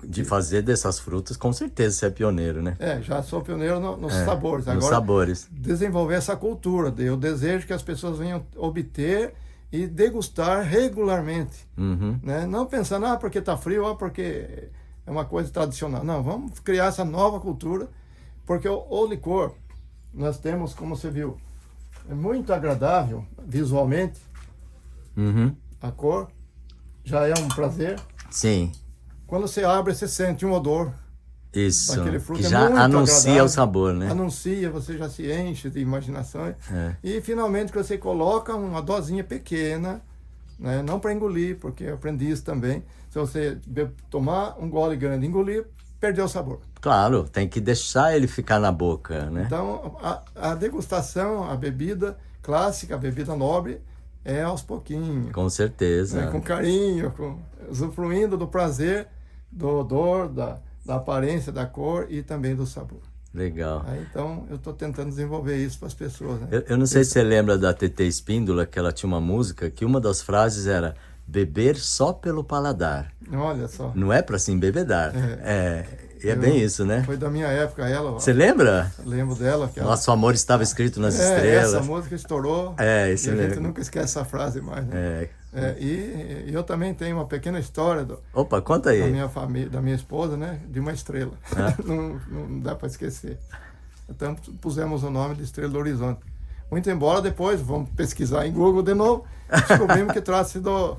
De fazer dessas frutas, com certeza você é pioneiro, né? Já sou pioneiro nos sabores. Agora, nos sabores. Desenvolver essa cultura. Eu desejo que as pessoas venham obter e degustar regularmente. Né? Não pensando, porque está frio, porque é uma coisa tradicional. Não, vamos criar essa nova cultura Porque o licor, nós temos, como você viu, é muito agradável visualmente, Uhum. a cor já é um prazer. Sim, Quando você abre, você sente um odor isso. daquele fruto. Que É já muito anuncia agradável. o sabor, né? Anuncia, você já se enche de imaginação. É. E finalmente que você coloca uma dosinha pequena, né? Não para engolir, porque eu aprendi isso também. Se você tomar um gole grande e engolir, perdeu o sabor. Claro, tem que deixar ele ficar na boca, né? Então, a degustação, a bebida clássica, a bebida nobre, é aos pouquinhos, Com certeza. né? Com carinho, usufruindo do prazer, do odor, da aparência, da cor e também do sabor. Legal. Aí, então, eu estou tentando desenvolver isso para as pessoas, né? Eu não sei se você lembra da TT Espíndola, que ela tinha uma música que uma das frases era beber só pelo paladar. Olha só. Não é para se embebedar. E é bem isso, né? Foi da minha época ela. Você lembra? Lembro dela. Que ela, Nosso amor estava escrito nas estrelas. Essa música estourou. Isso e a gente mesmo. nunca esquece essa frase mais, né? E eu também tenho uma pequena história Opa, conta aí. da minha família, da minha esposa, né? De uma estrela. Não dá para esquecer. Então pusemos o nome de Estrela do Horizonte. Muito embora depois, vamos pesquisar em Google de novo, descobrimos que trata-se do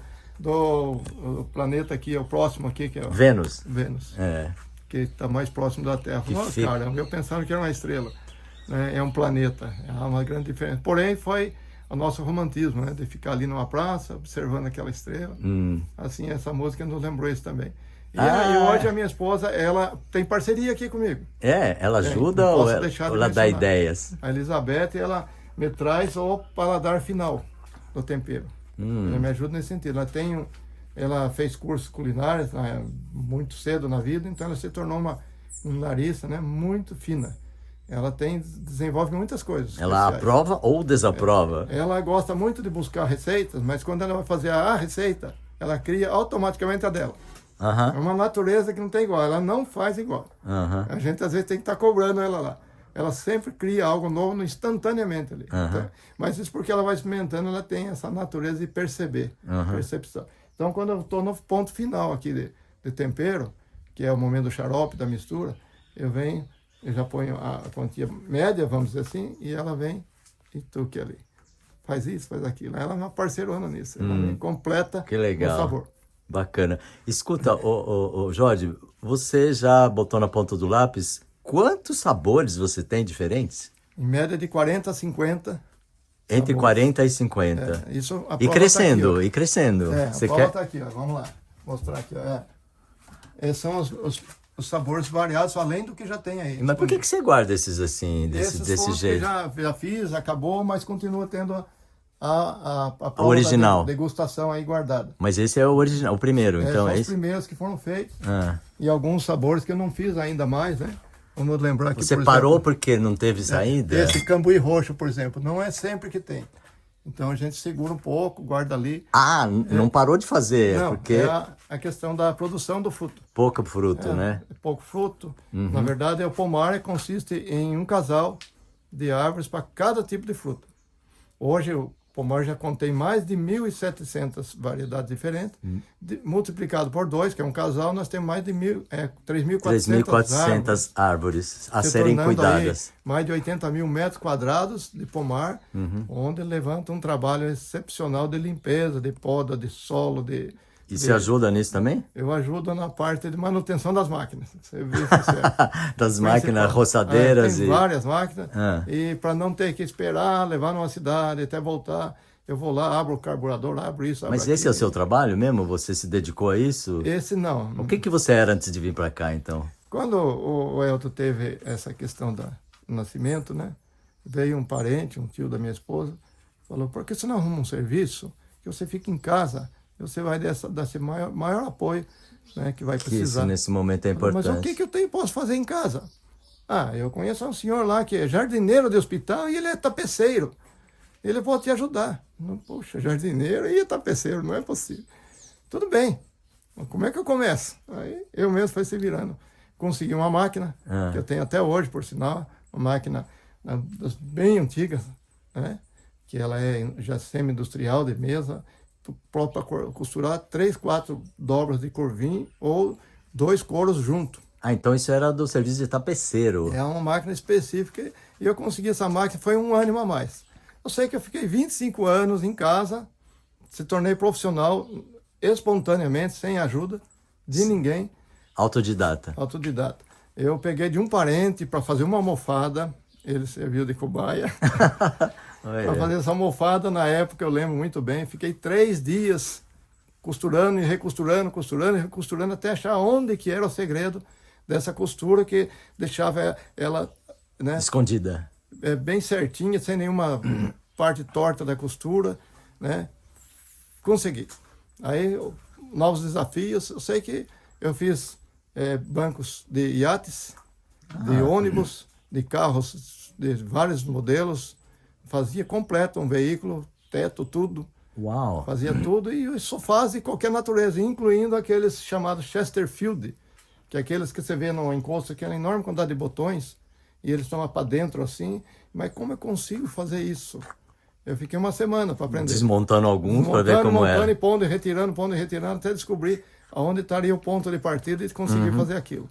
planeta aqui, o próximo aqui, que é o Vênus. Vênus. É. Que está mais próximo da Terra. Nossa, caramba, eu pensava que era uma estrela. Né? É um planeta. Há uma grande diferença. Porém, foi o nosso romantismo, né? De ficar ali numa praça, observando aquela estrela. Assim, essa música nos lembrou isso também. E hoje a minha esposa, ela tem parceria aqui comigo. Ela ajuda não ou posso deixar de ela dá mencionar. ideias? A Elizabeth, ela me traz o paladar final do tempero. Ela me ajuda nesse sentido. Ela fez cursos culinários, né, muito cedo na vida, então ela se tornou uma culinarista, né, muito fina. Ela desenvolve muitas coisas. Ela especiais. aprova ou desaprova? Ela gosta muito de buscar receitas, mas quando ela vai fazer a receita, ela cria automaticamente a dela. É uma natureza que não tem igual, ela não faz igual. A gente às vezes tem que estar cobrando ela lá. Ela sempre cria algo novo instantaneamente ali. Então, mas isso porque ela vai experimentando, ela tem essa natureza de perceber, percepção. Então, quando eu estou no ponto final aqui de tempero, que é o momento do xarope, da mistura, eu já ponho a quantia média, vamos dizer assim, e ela vem e tuque ali. Faz isso, faz aquilo. Ela é uma parceirona nisso, ela me completa Que legal. o sabor. Bacana. Escuta, Jorge, você já botou na ponta do lápis quantos sabores você tem diferentes? Em média de 40 a 50. Entre 40 e 50. Isso, a E prova crescendo, tá aqui, ó. e crescendo. A Você prova quer? está aqui, ó. Vamos lá. Mostrar aqui, ó. Esses são os sabores variados, além do que já tem aí. Mas por que você guarda esses assim, Esses desse foram os jeito? que já fiz, acabou, mas continua tendo a prova original. da degustação aí guardada. Mas esse é o original, o primeiro, então são é os isso? primeiros que foram feitos. Ah. E alguns sabores que eu não fiz ainda mais, né? Vamos lembrar aqui, Você por parou exemplo, porque não teve saída? esse cambuí roxo, por exemplo, não é sempre que tem. Então a gente segura um pouco, guarda ali. Não parou de fazer, Não, porque é a questão da produção do fruto. pouco fruto, né? Pouco fruto. Na verdade, o pomar consiste em um casal de árvores para cada tipo de fruta. Hoje o pomar já contém mais de 1.700 variedades diferentes. Multiplicado por 2, que é um casal, nós temos mais de 3.400 árvores. 3.400 árvores a Se serem tornando aí cuidadas. mais de 80 mil metros quadrados de pomar, onde levanta um trabalho excepcional de limpeza, de poda, de solo, E você ajuda nisso também? Eu ajudo na parte de manutenção das máquinas. Você vê se Das máquinas roçadeiras tem e... várias máquinas. E para não ter que esperar, levar numa cidade até voltar, eu vou lá, abro o carburador, abro isso, abro Mas esse é o seu trabalho mesmo? Você se dedicou a isso? Esse não. O que você era antes de vir para cá, então? Quando o Elton teve essa questão do nascimento, né? Veio um parente, um tio da minha esposa, falou, por que você não arruma um serviço que você fica em casa? Você vai dar esse maior apoio, né, que vai precisar. Isso nesse momento é importante. Mas o que eu posso fazer em casa? Eu conheço um senhor lá que é jardineiro de hospital e ele é tapeceiro. Ele pode te ajudar. Poxa, jardineiro e tapeceiro, não é possível. Tudo bem. Como é que eu começo? Aí eu mesmo fui se virando. Consegui uma máquina, que eu tenho até hoje, por sinal, uma máquina bem antiga, né? Que ela é já semi-industrial de mesa, próprio para costurar 3, 4 dobras de corvinho ou 2 coros junto. Ah, então isso era do serviço de tapeceiro. É uma máquina específica e eu consegui essa máquina, foi um ânimo a mais. Eu sei que eu fiquei 25 anos em casa, se tornei profissional espontaneamente, sem ajuda de ninguém, Autodidata. autodidata. Eu peguei de um parente para fazer uma almofada, ele serviu de cobaia. Para fazer essa almofada, na época, eu lembro muito bem, fiquei 3 dias costurando e recosturando, costurando e recosturando, até achar onde que era o segredo dessa costura que deixava ela, né, Escondida. bem certinha, sem nenhuma parte torta da costura, né? Consegui. Aí, novos desafios, eu sei que eu fiz bancos de iates, de ônibus, de carros de vários modelos, fazia completo um veículo, teto, tudo. Uau! Fazia tudo e sofás de qualquer natureza, incluindo aqueles chamados Chesterfield, que é aqueles que você vê no encosto, aquela enorme quantidade de botões, e eles estão lá para dentro assim. Mas como eu consigo fazer isso? Eu fiquei uma semana para aprender. Desmontando alguns para ver como montando era. e pondo e retirando, até descobrir aonde estaria o ponto de partida e conseguir fazer aquilo.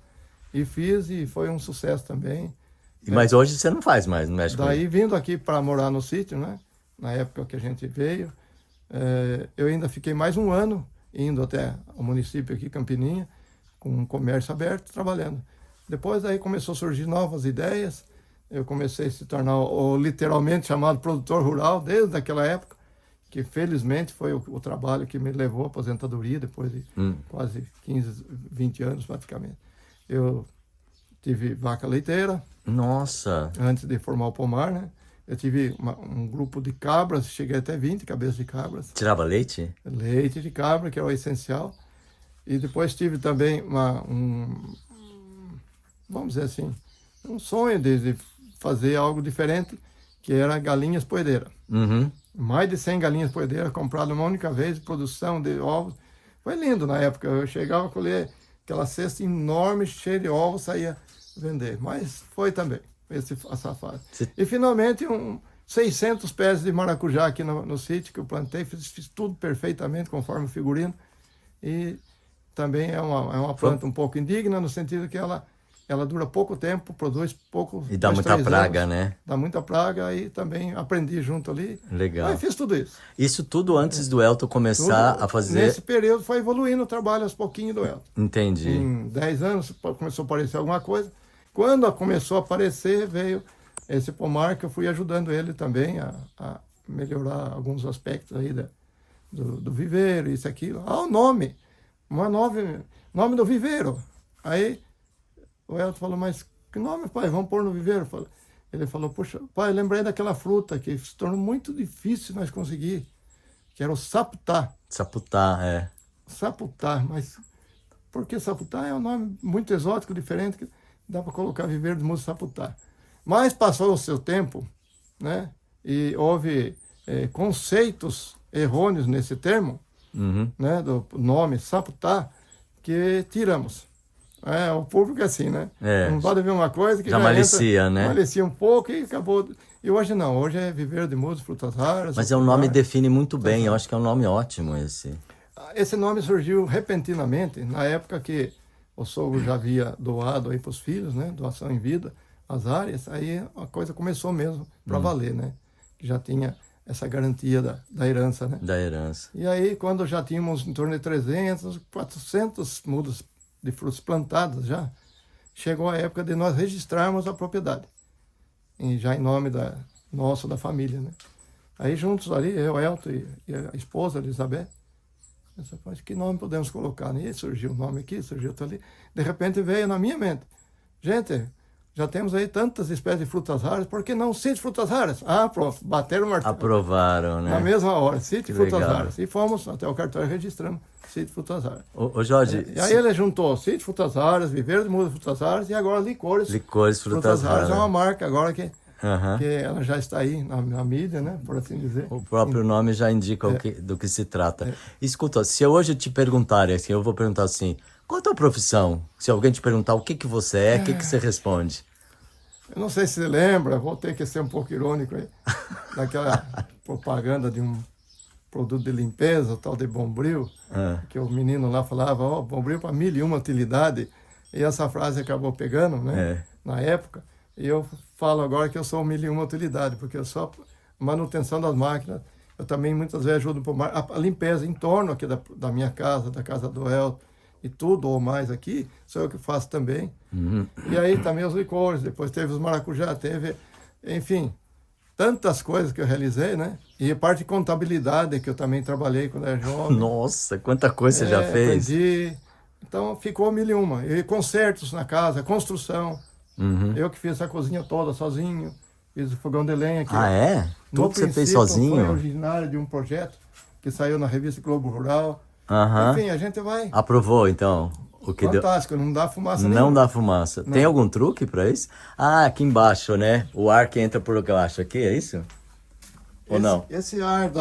E fiz e foi um sucesso também. Mas hoje você não faz mais, não mexe com Daí, ele. vindo aqui para morar no sítio, né? Na época que a gente veio, eu ainda fiquei mais um ano indo até o município aqui, Campininha, com um comércio aberto, trabalhando. Depois aí começou a surgir novas ideias, eu comecei a se tornar o literalmente chamado produtor rural desde aquela época, que felizmente foi o trabalho que me levou à aposentadoria depois de quase 15, 20 anos praticamente. Eu tive vaca leiteira, Nossa! antes de formar o pomar, né? Eu tive um grupo de cabras, cheguei até 20 cabeças de cabras. Tirava leite? Leite de cabra, que é o essencial. E depois tive também vamos dizer assim, um sonho de fazer algo diferente, que era galinhas poedeiras. Uhum. Mais de 100 galinhas poedeiras compradas uma única vez, produção de ovos. Foi lindo na época, eu chegava a colher aquela cesta enorme, cheia de ovos, saía vender. Mas foi também essa fase. E finalmente 600 pés de maracujá aqui no sítio que eu plantei, fiz tudo perfeitamente conforme o figurino. E também é uma planta um pouco indigna, no sentido que ela dura pouco tempo, produz pouco. E dá muita praga, né? Dá muita praga e também aprendi junto ali. Legal. Aí fiz tudo isso. Isso tudo antes do Elton começar a fazer... Nesse período foi evoluindo o trabalho aos pouquinhos do Elton. Entendi. Em 10 anos começou a aparecer alguma coisa. Quando começou a aparecer, veio esse pomar que eu fui ajudando ele também a melhorar alguns aspectos aí do viveiro, isso, aquilo. O nome! Nome do viveiro. Aí o Elton falou, mas que nome, pai? Vamos pôr no viveiro? Ele falou, puxa, pai, lembrei daquela fruta que se tornou muito difícil nós conseguir, que era o saputá. Saputá, é. Saputá, mas por que saputá? É um nome muito exótico, diferente, que dá para colocar viveiro de musa saputá. Mas passou o seu tempo, né? E houve conceitos errôneos nesse termo, né? Do nome saputá, que tiramos. O público é assim, né? Não pode ver uma coisa que já malicia, entra, né? Malicia um pouco e acabou. E hoje não, hoje é viveiro de musas, frutas raras. Mas é um nome que define muito bem, eu acho que é um nome ótimo esse. Esse nome surgiu repentinamente, na época que o sogro já havia doado aí para os filhos, né? Doação em vida, as áreas, aí a coisa começou mesmo para valer, né? Que já tinha essa garantia da herança, né? Da herança. E aí, quando já tínhamos em torno de 300, 400 mudas de frutas plantadas já, chegou a época de nós registrarmos a propriedade, já em nome da família, né? Aí juntos ali, eu, Elton e a esposa, Elizabeth, pensei, mas que nome podemos colocar? E surgiu um nome aqui, surgiu outro ali. De repente veio na minha mente, gente, já temos aí tantas espécies de frutas raras, por que não sítio frutas raras? Pronto, bateram o martelo. Aprovaram, né? Na mesma hora, sítio frutas legal. raras. E fomos até o cartório registrando sítio frutas raras. Ô Jorge... E aí ele juntou sítio frutas raras, viveiro de mudas frutas raras e agora licores frutas raras. É uma marca agora que ela já está aí na mídia, né? Por assim dizer. O próprio nome já indica do que se trata. Escuta, se eu hoje te perguntar, assim, eu vou perguntar assim, qual é a tua profissão? Se alguém te perguntar o que você é, o que você responde? Eu não sei se você lembra, vou ter que ser um pouco irônico aí, daquela propaganda de um produto de limpeza, o tal de Bombril, que o menino lá falava, Bombril para 1001 utilidade, E essa frase acabou pegando, né? Na época. E eu falo agora que eu sou 1001 utilidade, porque eu só manutenção das máquinas. Eu também muitas vezes ajudo a limpeza em torno aqui da minha casa, da casa do El, e tudo ou mais aqui, sou eu que faço também. E aí também os licores, depois teve os maracujá, teve, enfim, tantas coisas que eu realizei, né? E a parte de contabilidade, que eu também trabalhei quando era jovem. Nossa, quanta coisa você já fez. Aprendi. Então ficou 1001. E concertos na casa, construção. Eu que fiz a cozinha toda sozinho. Fiz o fogão de lenha aqui. Ah, é? Tudo você fez sozinho? Foi originário de um projeto que saiu na revista Globo Rural. Enfim, a gente vai... Aprovou, então? O que Fantástico, não dá fumaça Não nenhuma. dá fumaça. Não. Tem algum truque para isso? Ah, aqui embaixo, né? O ar que entra por baixo aqui, é isso? Ou não? Esse ar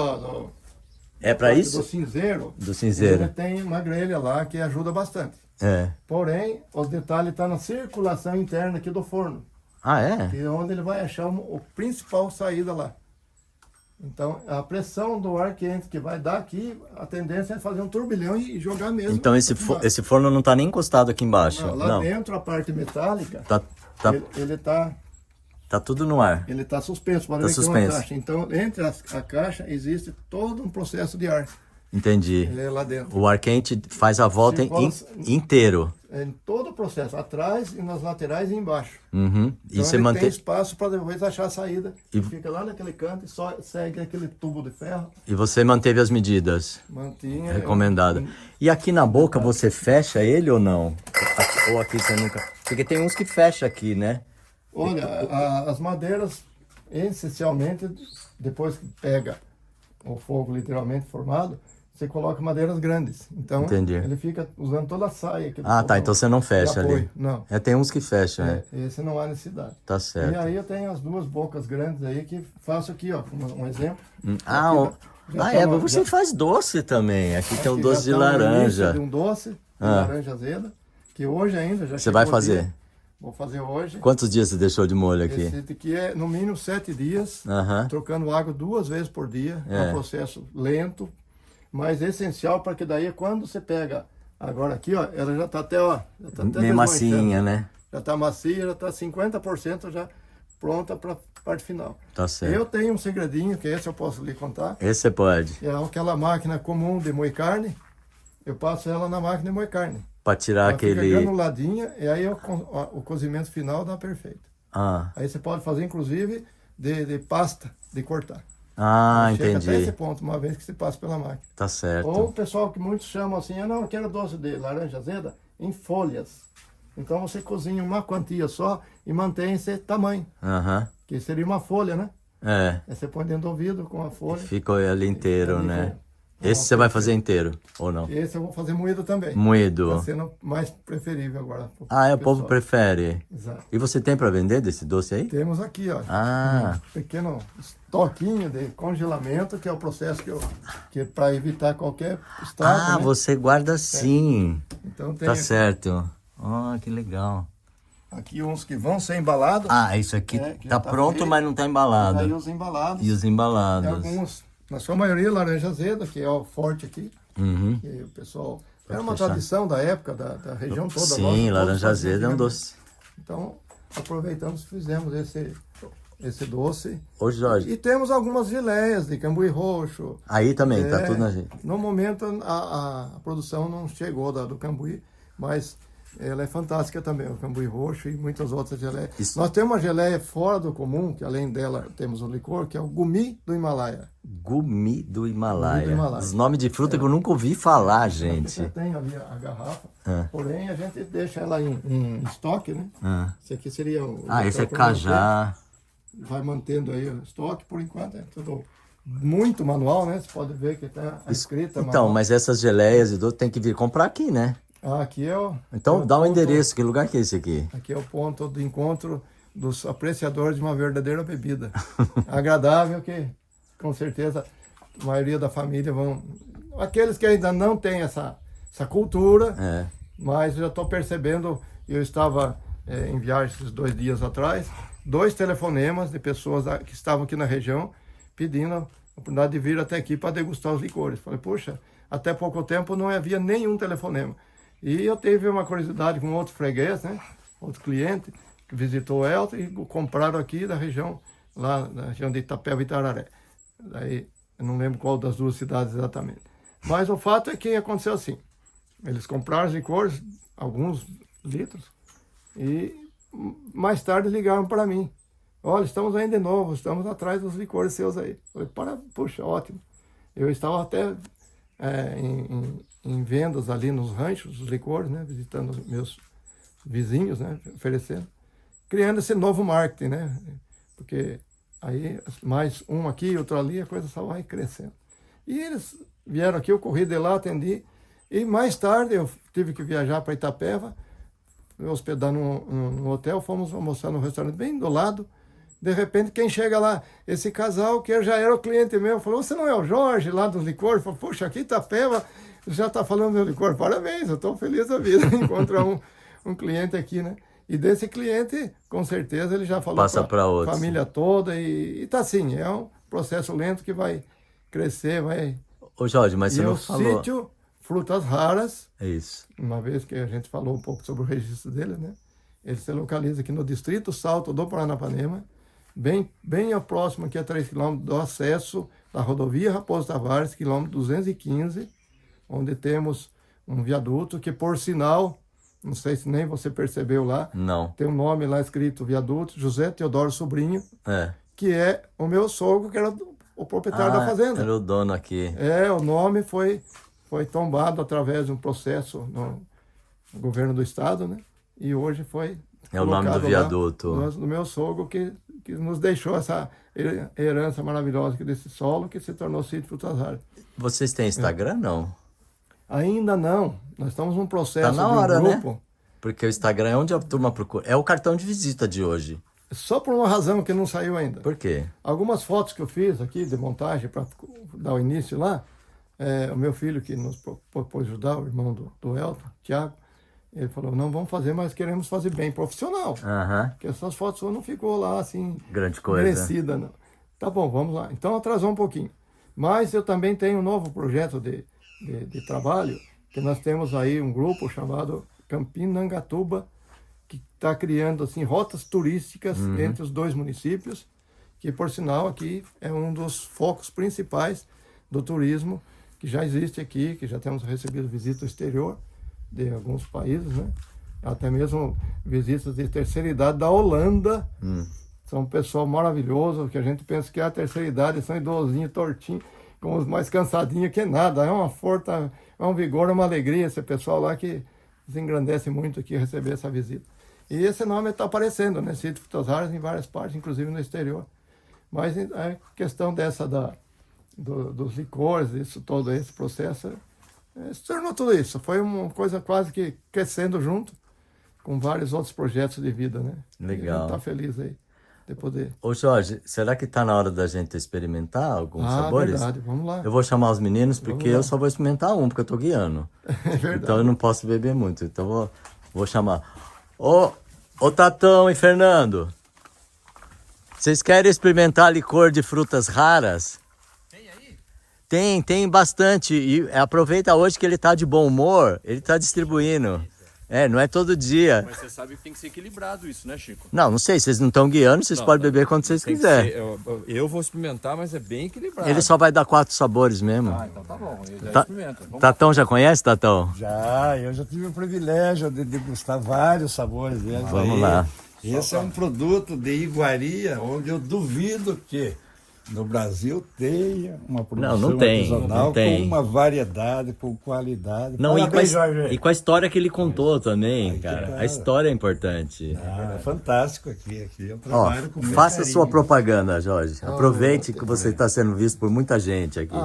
é para isso? Do cinzeiro. Do cinzeiro. Ele tem uma grelha lá que ajuda bastante. É. Porém, os detalhes estão na circulação interna aqui do forno. Ah, é? Que é onde ele vai achar o principal saída lá. Então, a pressão do ar quente que vai dar aqui, a tendência é fazer um turbilhão e jogar mesmo. Então esse forno não está nem encostado aqui embaixo? Não, lá dentro, a parte metálica, ele tá... Tá tudo no ar? Ele está suspenso. Tá suspenso. Caixa. Então, entre a caixa, existe todo um processo de ar. Entendi. Lá dentro. O ar quente faz a volta inteiro. Em todo o processo, atrás e nas laterais e embaixo. Então e você tem espaço para depois achar a saída. E fica lá naquele canto e só segue aquele tubo de ferro. E você manteve as medidas? Mantinha. Recomendado. E aqui na boca você fecha ele ou não? Ou aqui você nunca... Porque tem uns que fecha aqui, né? Olha, as madeiras, essencialmente, depois que pega o fogo literalmente formado, você coloca madeiras grandes. Então, ele fica usando toda a saia. Tá. Então você não fecha ali. Não. Tem uns que fecham, né? Esse não há necessidade. Tá certo. E aí eu tenho as duas bocas grandes aí que faço aqui, ó, um exemplo. Você faz doce também. Aqui tem um doce de laranja. De um doce de laranja azeda, que hoje ainda já... Você vai fazer? Vou fazer hoje. Quantos dias você deixou de molho aqui? Esse aqui é no mínimo 7 dias, trocando água 2 vezes por dia. É um processo lento, mas essencial, para que daí quando você pega, agora aqui, ó, ela já está até, ó, meio massinha, né? Já está macia, já está 50% já pronta para a parte final. Tá certo. Eu tenho um segredinho, que esse eu posso lhe contar. Esse você pode. É aquela máquina comum de moer carne, eu passo ela na máquina de moer carne. Para tirar ela aquele... Fica granuladinha, e aí o cozimento final dá perfeito. Aí você pode fazer, inclusive, de pasta, de cortar. Entendi. Chega até esse ponto, uma vez que você passa pela máquina. Tá certo. Ou o pessoal que muitos chamam assim, não, eu quero doce de laranja azeda em folhas. Então você cozinha uma quantia só e mantém esse tamanho. Que seria uma folha, né? Aí você põe dentro do ouvido com a folha. Fica ali inteiro, né? Esse você vai fazer inteiro, ou não? Esse eu vou fazer moído também. Moído. Tá sendo mais preferível agora. O povo prefere. Exato. E você tem para vender desse doce aí? Temos aqui, ó. Um pequeno estoquinho de congelamento, que é o processo que é para evitar qualquer estrago. Você guarda assim. Então tem. Tá certo. Que legal. Aqui uns que vão ser embalados. Isso aqui tá pronto, mas não tá embalado. Aí os embalados. E os embalados. E alguns, na sua maioria, laranja azeda, que é o forte aqui. Que o pessoal... Era uma tradição da época, da região toda. Sim, laranja azeda é um doce. Então, aproveitamos e fizemos esse doce. Ô, Jorge. E temos algumas geleias de cambuí roxo. Aí também, tá tudo na gente. No momento, a produção não chegou do cambuí, mas ela é fantástica também, o cambuí roxo e muitas outras geleias. Nós temos uma geleia fora do comum, que além dela temos o licor, que é o gumi do Himalaia. Gumi do Himalaia. Os nomes de fruta que eu nunca ouvi falar, gente. Você tem ali a garrafa, porém a gente deixa ela em estoque, né? Esse aqui seria o... esse é cajá. Vai mantendo aí o estoque, por enquanto é tudo muito manual, né? Você pode ver que tá a escrita Então, manual. mas essas geleias e doce tem que vir comprar aqui, né? Aqui é o... Então dá um endereço, que lugar que é esse aqui? Aqui é o ponto de encontro dos apreciadores de uma verdadeira bebida. Agradável, que com certeza a maioria da família vão... Aqueles que ainda não têm essa cultura, mas já estou percebendo, eu estava em viagem esses 2 dias atrás, 2 telefonemas de pessoas que estavam aqui na região pedindo a oportunidade de vir até aqui para degustar os licores. Falei, puxa, até pouco tempo não havia nenhum telefonema. E eu tive uma curiosidade com outro freguês, né? Outro cliente, que visitou o Elton e compraram aqui da região, lá na região de Itapeva e Itararé. Daí, eu não lembro qual das duas cidades exatamente. Mas o fato é que aconteceu assim. Eles compraram os licores, alguns litros, e mais tarde ligaram para mim. Olha, estamos aí de novo, estamos atrás dos licores seus aí. Eu falei, puxa, ótimo. Eu estava até em vendas ali nos ranchos dos licores, né? Visitando os meus vizinhos, né? Oferecendo. Criando esse novo marketing, né? Porque aí mais um aqui, outro ali, a coisa só vai crescendo. E eles vieram aqui, eu corri de lá, atendi. E mais tarde eu tive que viajar para Itapeva, me hospedar num hotel, fomos almoçar num restaurante bem do lado. De repente, quem chega lá, esse casal que já era o cliente meu, falou, você não é o Jorge lá dos licores? Falei, puxa, aqui Itapeva, já está falando do licor. Parabéns, eu estou feliz da vida de encontrar um cliente aqui, né? E desse cliente, com certeza, ele já falou para a família toda. E está assim, é um processo lento que vai crescer, vai... Ô Jorge, mas você não falou... o sítio Frutas Raras, isso. Uma vez que a gente falou um pouco sobre o registro dele, né? Ele se localiza aqui no Distrito Salto do Paranapanema, bem próximo, aqui a 3 km do acesso da rodovia Raposo Tavares, quilômetro 215, onde temos um viaduto que, por sinal, não sei se nem você percebeu lá, não. Tem um nome lá escrito, viaduto José Teodoro Sobrinho, que é o meu sogro, que era o proprietário da fazenda. Era o dono aqui. O nome foi tombado através de um processo no governo do estado, né? E hoje foi o nome do viaduto. Do meu sogro, que nos deixou essa herança maravilhosa aqui desse solo, que se tornou Sítio Frutas Raras. Vocês têm Instagram, não? Ainda não. Nós estamos num processo de um grupo. Né? Porque o Instagram é onde a turma procura. É o cartão de visita de hoje. Só por uma razão que não saiu ainda. Por quê? Algumas fotos que eu fiz aqui de montagem para dar o início lá, o meu filho que nos propôs ajudar, o irmão do Elton, Thiago, ele falou, não vamos fazer, mas queremos fazer bem profissional. Porque essas fotos não ficou lá assim... grande coisa. Merecida, não. Tá bom, vamos lá. Então atrasou um pouquinho. Mas eu também tenho um novo projeto de trabalho, que nós temos aí um grupo chamado Campinangatuba, que está criando assim, rotas turísticas entre os dois municípios, que por sinal aqui é um dos focos principais do turismo, que já existe aqui, que já temos recebido visitas do exterior, de alguns países, né? Até mesmo visitas de terceira idade da Holanda. São um pessoal maravilhoso, que a gente pensa que é a terceira idade, são idosinhos, tortinhos, com os mais cansadinhos que nada. É uma força, é um vigor, é uma alegria esse pessoal lá que se engrandece muito aqui receber essa visita. E esse nome está aparecendo, né? Sítio Frutas Raras em várias partes, inclusive no exterior. Mas a questão dessa dos licores, isso todo esse processo, se tornou tudo isso. Foi uma coisa quase que crescendo junto com vários outros projetos de vida, né? Legal. E a gente está feliz aí de poder. Ô Jorge, será que está na hora da gente experimentar alguns sabores? Verdade, vamos lá. Eu vou chamar os meninos, porque eu só vou experimentar um, porque eu estou guiando. É verdade. Então eu não posso beber muito, então vou chamar. Ô Tatão e Fernando, vocês querem experimentar licor de frutas raras? Tem bastante. E aproveita hoje que ele tá de bom humor, ele tá distribuindo. Não é todo dia. Mas você sabe que tem que ser equilibrado isso, né, Chico? Não sei, vocês não estão guiando, vocês podem beber quando vocês quiserem. Eu vou experimentar, mas é bem equilibrado. Ele só vai dar 4 sabores mesmo. Então tá bom, eu já experimento. Tatão já conhece, Tatão? Eu já tive o privilégio de degustar vários sabores deles. Vamos lá. Esse é um produto de iguaria, onde eu duvido que no Brasil tenha uma produção artesanal com uma variedade, com qualidade. Não, e com a história que ele contou também, cara. A história é importante. É fantástico aqui. Eu trabalho com faça sua propaganda, Jorge. Aproveite que você está sendo visto por muita gente aqui.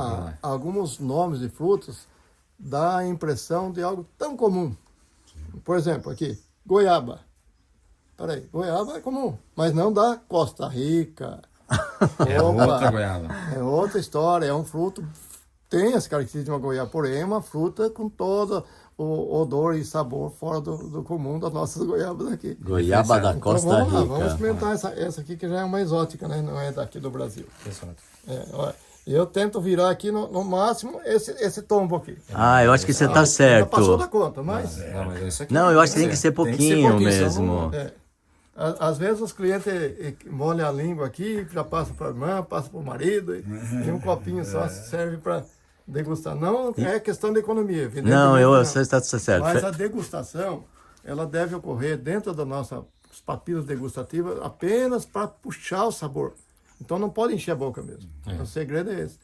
Alguns nomes de frutas dá a impressão de algo tão comum. Por exemplo, aqui, goiaba. Peraí, goiaba é comum, mas não da Costa Rica. Outra goiaba. É outra história, é um fruto, tem as características de uma goiaba, porém é uma fruta com todo o odor e sabor fora do comum das nossas goiabas aqui. Goiaba da Costa Rica. Vamos experimentar essa aqui que já é uma exótica, né? Não é daqui do Brasil. Exato. E E eu tento virar aqui no máximo esse tombo aqui. Ah, eu acho que você tá certo. Já passou da conta, mas... Não, mas isso aqui Não, eu acho que tem que ser tem que ser pouquinho pouquinho, mesmo. Às vezes os clientes molham a língua aqui, já passa para a irmã, passa para o marido, e um copinho só serve para degustar. Não é questão de economia, evidentemente. Não, você está certo. Mas a degustação, ela deve ocorrer dentro da nossa papilas degustativas apenas para puxar o sabor. Então não pode encher a boca mesmo. O segredo é esse.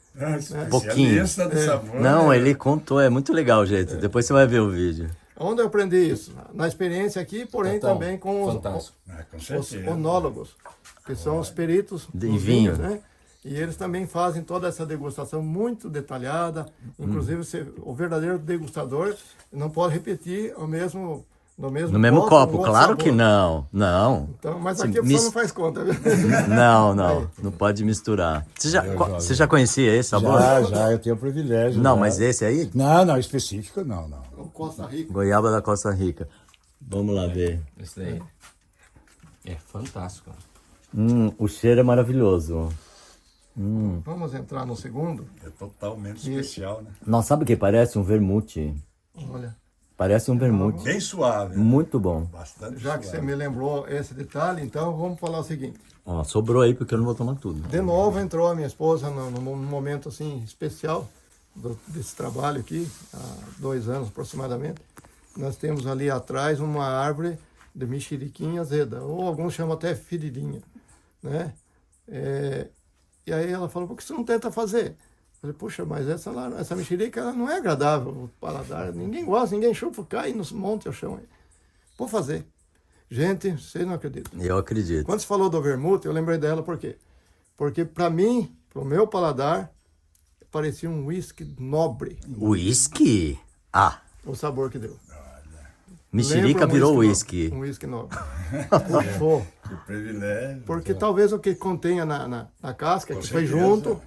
Pouquinho. Não, ele contou, é muito legal, gente. Depois você vai ver o vídeo. Onde eu aprendi isso? Na experiência aqui, porém também com os onólogos, que são os peritos de dos vinho, vinhos, né? E eles também fazem toda essa degustação muito detalhada. Inclusive, o verdadeiro degustador não pode repetir no mesmo copo, claro sabor. Que não. Então, mas aqui a pessoa não faz conta. Viu? Não pode misturar. Você já conhecia esse sabor? Já, eu tenho o privilégio. Não, mas esse aí? Não, específico não. O Costa Rica. Goiaba da Costa Rica. Vamos lá ver. Esse daí é fantástico. O cheiro é maravilhoso. Vamos entrar no segundo. É totalmente especial, né? Nossa, sabe o que parece? Um vermute. Olha. Parece um vermute. Bem suave. Muito bom. Bastante Já que você me lembrou esse detalhe, então vamos falar o seguinte. Ó, sobrou aí porque eu não vou tomar tudo. De novo entrou a minha esposa num momento assim especial desse trabalho aqui, há 2 anos aproximadamente. Nós temos ali atrás uma árvore de mexeriquinha azeda, ou alguns chamam até feridinha, né? E aí ela falou, por que você não tenta fazer? Eu falei, puxa, mas essa mexerica ela não é agradável, o paladar, ninguém gosta, ninguém chupa, cai nos montes ao chão. Vou fazer. Gente, vocês não acreditam. Eu acredito. Quando você falou do vermute, eu lembrei dela por quê? Porque para mim, pro meu paladar, parecia um whisky nobre. Whisky? Ah. O sabor que deu. Mexerica virou whisky. Um whisky nobre. Puxou. Que privilégio. Porque talvez o que contenha na casca, que foi junto,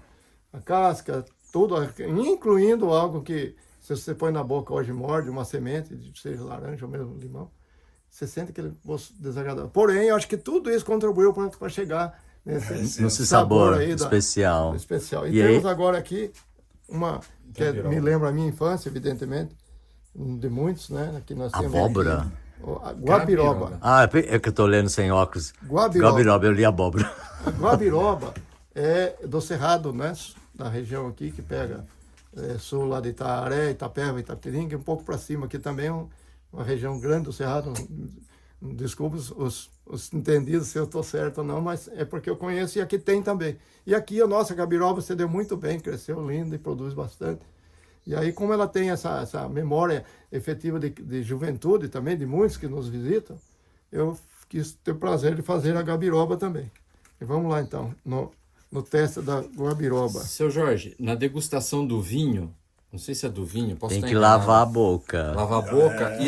a casca, tudo, incluindo algo que, se você põe na boca hoje, morde, uma semente, seja laranja ou mesmo limão, você sente aquele gosto desagradável. Porém, eu acho que tudo isso contribuiu para chegar nesse sabor aí especial. E temos agora aqui uma que me lembra a minha infância, evidentemente, de muitos, né? Aqui nós temos abóbora. Guabiroba. Ah, é que eu tô lendo sem óculos. Guabiroba, eu li abóbora. A guabiroba é do Cerrado, né? Da região aqui, que pega sul lá de Itaaré, Itapeva, Itapetininga, um pouco para cima aqui também, uma região grande do Cerrado. Desculpa os entendidos se eu estou certo ou não, mas é porque eu conheço e aqui tem também. E aqui a nossa gabiroba se deu muito bem, cresceu lindo e produz bastante. E aí, como ela tem essa memória efetiva de juventude também, de muitos que nos visitam, eu quis ter o prazer de fazer a gabiroba também. E vamos lá, então, no teste da gabiroba. Seu Jorge, na degustação do vinho, não sei se é do vinho, posso tem estar que enganado. lavar a boca. Lavar a boca. E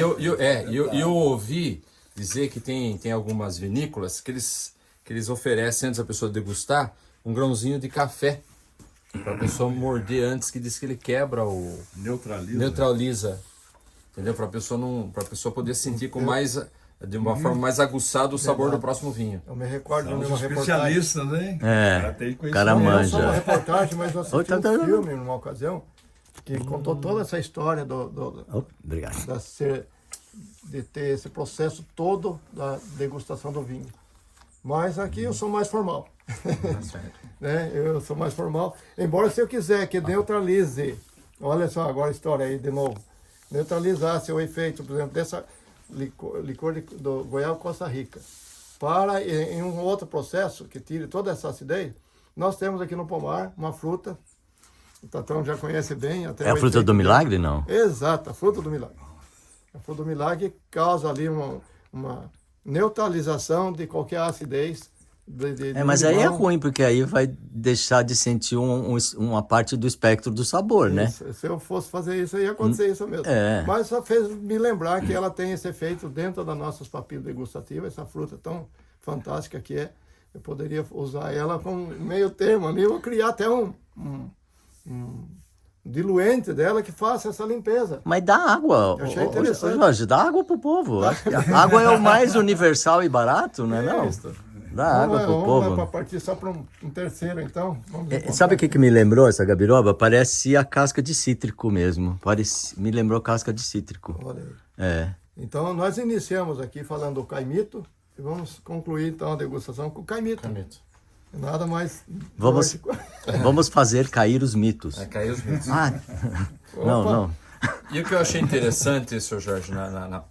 eu ouvi dizer que tem algumas vinícolas que eles oferecem, antes da pessoa degustar, um grãozinho de café. Para a pessoa morder antes, que diz que ele quebra o... Neutraliza. Entendeu? Para a pessoa poder sentir de uma forma mais aguçada o sabor do próximo vinho. Eu me recordo de uma especialistas, hein? O cara manja. Não é só uma reportagem, mas nós assistimos um filme numa ocasião que contou toda essa história Obrigado. de ter esse processo todo da degustação do vinho. Mas aqui eu sou mais formal. Né? Eu sou mais formal. Embora, se eu quiser que neutralize, olha só agora a história aí de novo, neutralizasse o efeito, por exemplo, dessa licor do Goiaba Costa Rica, para em um outro processo que tire toda essa acidez, nós temos aqui no pomar uma fruta, o Tatão já conhece bem. Até é a fruta do milagre, não? Exato, a fruta do milagre. A fruta do milagre causa ali uma neutralização de qualquer acidez. Mas aí é ruim, porque aí vai deixar de sentir uma parte do espectro do sabor, isso, né? Se eu fosse fazer isso, ia acontecer isso mesmo. Mas só fez me lembrar que ela tem esse efeito dentro das nossas papilas degustativas, essa fruta tão fantástica que é. Eu poderia usar ela como meio termo ali, eu criar até um diluente dela que faça essa limpeza. Mas dá água. Eu achei interessante. Jorge, dá água pro povo. A água é o mais universal e barato, não é não? Dá água pro povo. Vamos para partir só para um terceiro, então. Sabe o que me lembrou essa gabiroba? Parece a casca de cítrico mesmo. Me lembrou casca de cítrico. Olha aí. É. Então, nós iniciamos aqui falando do caimito e vamos concluir, então, a degustação com o caimito. Nada mais... Vamos fazer cair os mitos. Cair os mitos. Não. E o que eu achei interessante, Sr. Jorge, na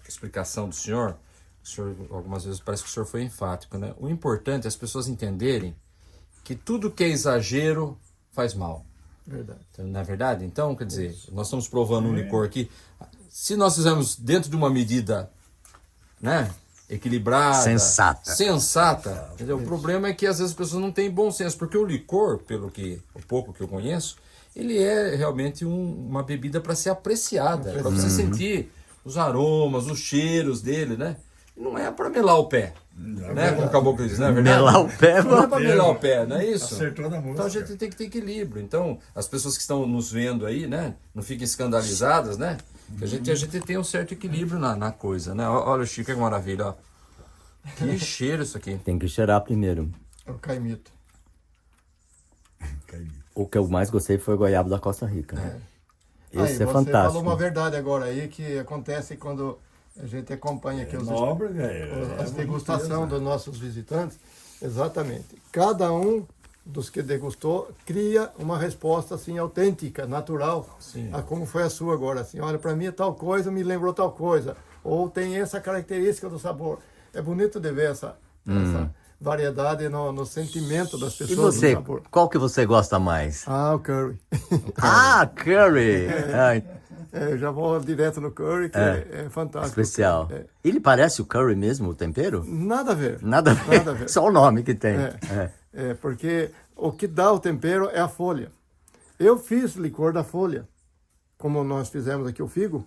explicação do senhor, algumas vezes parece que o senhor foi enfático, né? O importante é as pessoas entenderem que tudo que é exagero faz mal. Verdade. Não é verdade? Então, quer dizer, nós estamos provando um licor aqui. Se nós fizermos dentro de uma medida, né, equilibrada, sensata, entendeu? O problema é que às vezes as pessoas não têm bom senso, porque o licor, o pouco que eu conheço, ele é realmente uma bebida para ser apreciada, para você sentir os aromas, os cheiros dele, né? Não é para melar o pé, né? Como o caboclo diz, não é verdade? Melar o pé, não é para melar o pé, não é isso? Acertou na música. Então a gente tem que ter equilíbrio. Então, as pessoas que estão nos vendo aí, né? Não fiquem escandalizadas, né? Que a gente tem um certo equilíbrio na coisa, né? Olha, Chico, que maravilha, ó. Que cheiro isso aqui. Tem que cheirar primeiro. É o caimito. O que eu mais gostei foi o goiabo da Costa Rica. Esse aí, é fantástico. Você falou uma verdade agora aí, que acontece quando a gente acompanha aqui as degustações dos nossos visitantes. Exatamente. Cada um dos que degustou cria uma resposta assim autêntica, natural, a como foi a sua agora. Assim, olha, para mim tal coisa me lembrou tal coisa, ou tem essa característica do sabor. É bonito de ver essa variedade no sentimento das pessoas. E você, do sabor. qual que você gosta mais? O curry. Curry! Eu já vou direto no curry, que é fantástico. Especial. Ele parece o curry mesmo, o tempero? Nada a ver. Nada a ver. Só o nome que tem. Porque o que dá o tempero é a folha. Eu fiz licor da folha, como nós fizemos aqui o figo.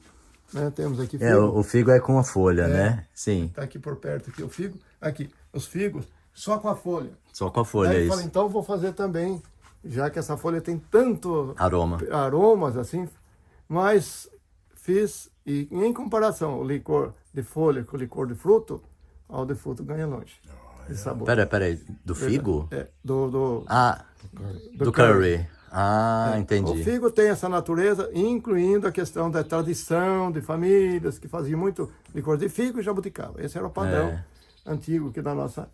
Né? Temos aqui figo. O figo é com a folha, né? Sim. Está aqui por perto aqui o figo. Aqui, os figos, só com a folha. Só com a folha, Aí é eu isso. falei, então vou fazer também, já que essa folha tem tanto aromas, assim, mas fiz, e em comparação, o licor de folha com o licor de fruto, o de fruto ganha longe. De sabor. Peraí, do figo? Do curry. Entendi. O figo tem essa natureza, incluindo a questão da tradição de famílias que faziam muito licor de figo e jabuticaba. Esse era o padrão antigo que da nossas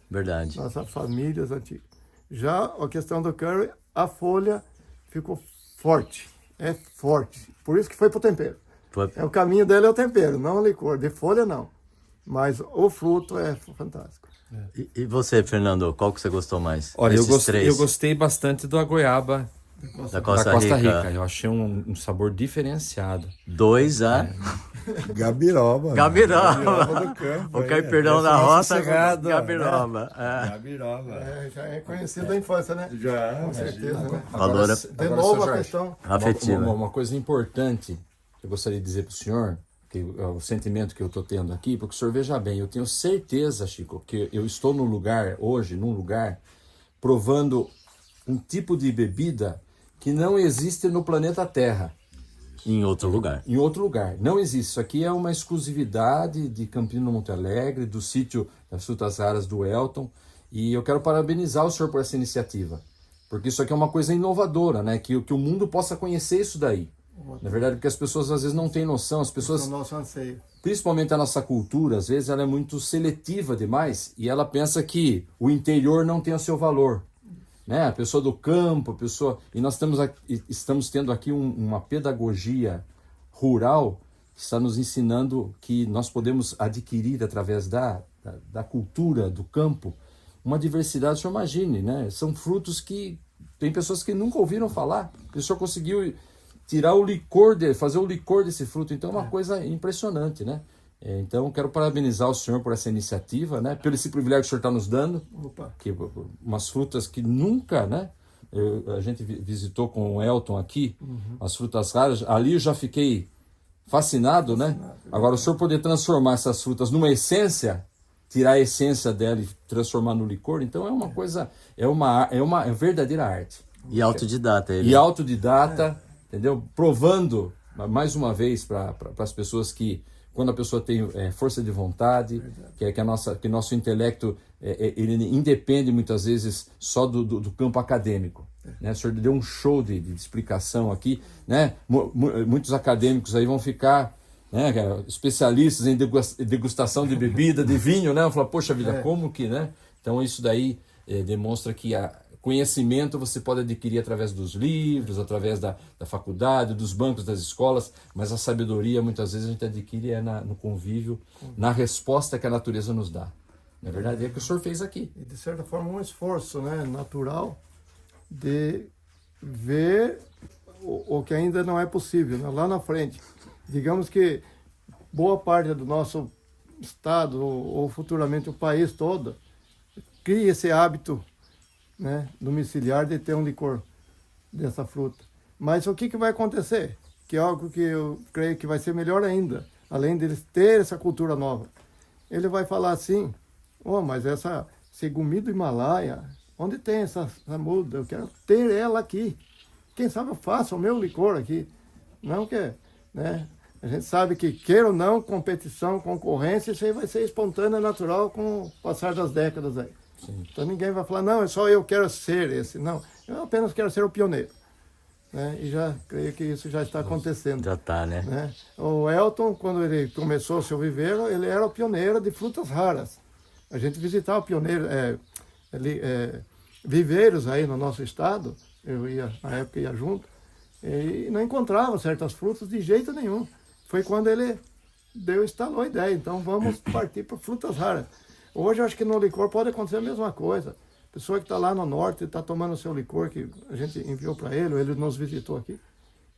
famílias antigas. Já a questão do curry, a folha ficou forte. É forte. Por isso que foi pro tempero. O caminho dele é o tempero, não o licor. De folha, não. Mas o fruto é fantástico. E você, Fernando, qual que você gostou mais? Olha, eu gostei bastante da goiaba da Costa Rica. Eu achei um sabor diferenciado. 2 a... Gabiroba. Do campo. O caipirão da roça. Gabiroba. Já é conhecido da infância, né? Já. Com certeza, né? Agora, de novo a questão afetiva. Uma coisa importante que eu gostaria de dizer para o senhor, que é o sentimento que eu estou tendo aqui, porque o senhor veja bem, eu tenho certeza, Chico, que eu estou num lugar, provando um tipo de bebida que não existe no planeta Terra. Em outro lugar. Em outro lugar. Não existe. Isso aqui é uma exclusividade de Campina Monte Alegre, do sítio das Frutas Raras do Elton. E eu quero parabenizar o senhor por essa iniciativa. Porque isso aqui é uma coisa inovadora, né? Que o mundo possa conhecer isso daí. Na verdade, porque as pessoas às vezes não têm noção. As pessoas, o nosso anseio. Principalmente a nossa cultura, às vezes ela é muito seletiva demais. E ela pensa que o interior não tem o seu valor. Né? A pessoa do campo, e nós estamos tendo aqui uma pedagogia rural que está nos ensinando que nós podemos adquirir através da cultura do campo uma diversidade. O senhor imagine, né? São frutos que tem pessoas que nunca ouviram falar. O senhor conseguiu tirar o licor fazer o licor desse fruto, então é uma coisa impressionante, né? Então, quero parabenizar o senhor por essa iniciativa, né? Pelo esse privilégio que o senhor está nos dando. Que, umas frutas que nunca, né? A gente visitou com o Elton aqui, as frutas raras. Ali eu já fiquei fascinado, né? Agora, o senhor poder transformar essas frutas numa essência, tirar a essência dela e transformar no licor, então é uma coisa, é uma verdadeira arte. E autodidata ele. E autodidata, entendeu? Provando, mais uma vez, para as pessoas que quando a pessoa tem força de vontade, que nosso intelecto ele independe muitas vezes só do campo acadêmico. Né? O senhor deu um show de explicação aqui, né? Muitos acadêmicos aí vão ficar, né, especialistas em degustação de bebida, de vinho, né? Vão falar, poxa vida, como que, né? Então isso daí demonstra que conhecimento você pode adquirir através dos livros, através da faculdade, dos bancos das escolas, mas a sabedoria muitas vezes a gente adquire no convívio, na resposta que a natureza nos dá. Na verdade, é o que o senhor fez aqui. E de certa forma um esforço, né, natural de ver o que ainda não é possível, né? Lá na frente. Digamos que boa parte do nosso estado, ou futuramente o país todo, cria esse hábito, né, domiciliar de ter um licor dessa fruta. Mas o que vai acontecer? Que é algo que eu creio que vai ser melhor ainda, além deles ter essa cultura nova. Ele vai falar assim, mas esse gumi do Himalaia, onde tem essa muda? Eu quero ter ela aqui. Quem sabe eu faço o meu licor aqui. Não que, né? A gente sabe que, queira ou não, competição, concorrência, isso aí vai ser espontâneo, natural com o passar das décadas aí. Sim. Então ninguém vai falar, não, é só eu quero ser esse. Não, eu apenas quero ser o pioneiro. Né? E já creio que isso já está acontecendo. Já está, né? O Elton, quando ele começou o seu viveiro, ele era o pioneiro de frutas raras. A gente visitava viveiros aí no nosso estado, eu na época ia junto, e não encontrava certas frutas de jeito nenhum. Foi quando ele instalou a ideia, então vamos partir para frutas raras. Hoje eu acho que no licor pode acontecer a mesma coisa. A pessoa que está lá no norte está tomando o seu licor que a gente enviou para ele nos visitou aqui.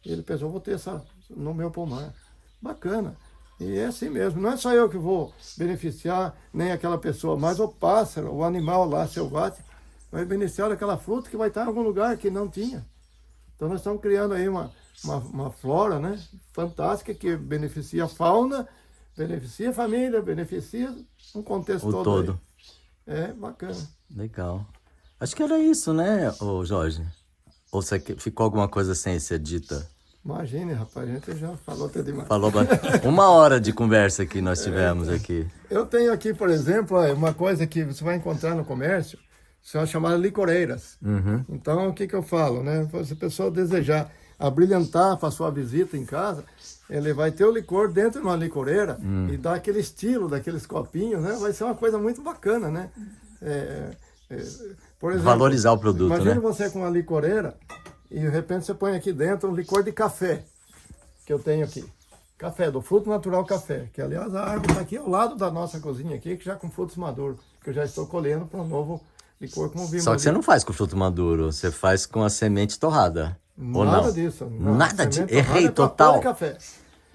E ele pensou, vou ter essa no meu pomar. Bacana. E é assim mesmo. Não é só eu que vou beneficiar, nem aquela pessoa, mas o pássaro, o animal lá selvagem, vai beneficiar daquela fruta que vai estar em algum lugar que não tinha. Então nós estamos criando aí uma flora, né, fantástica que beneficia a fauna, beneficia a família, beneficia um contexto todo. É bacana. Legal. Acho que era isso, né, Jorge? Ou ficou alguma coisa sem ser dita? Imagine, rapaz, a gente já falou até demais. Falou 1 hora de conversa que nós tivemos aqui. Eu tenho aqui, por exemplo, uma coisa que você vai encontrar no comércio, são chamadas licoreiras. Uhum. Então, o que eu falo, né? Se a pessoa desejar abrilhantar para sua visita em casa, ele vai ter o licor dentro de uma licoreira e dar aquele estilo daqueles copinhos, né? Vai ser uma coisa muito bacana, né? Por exemplo, valorizar o produto, imagina né? você com uma licoreira e de repente você põe aqui dentro um licor de café, que eu tenho aqui. Café, do fruto natural café, que aliás a árvore está aqui ao lado da nossa cozinha aqui, que já com frutos maduros, que eu já estou colhendo para um novo licor como vimos. Só que você não faz com fruto maduro, você faz com a semente torrada. Ou Nada não? disso. Nada disso. Errei total. Café.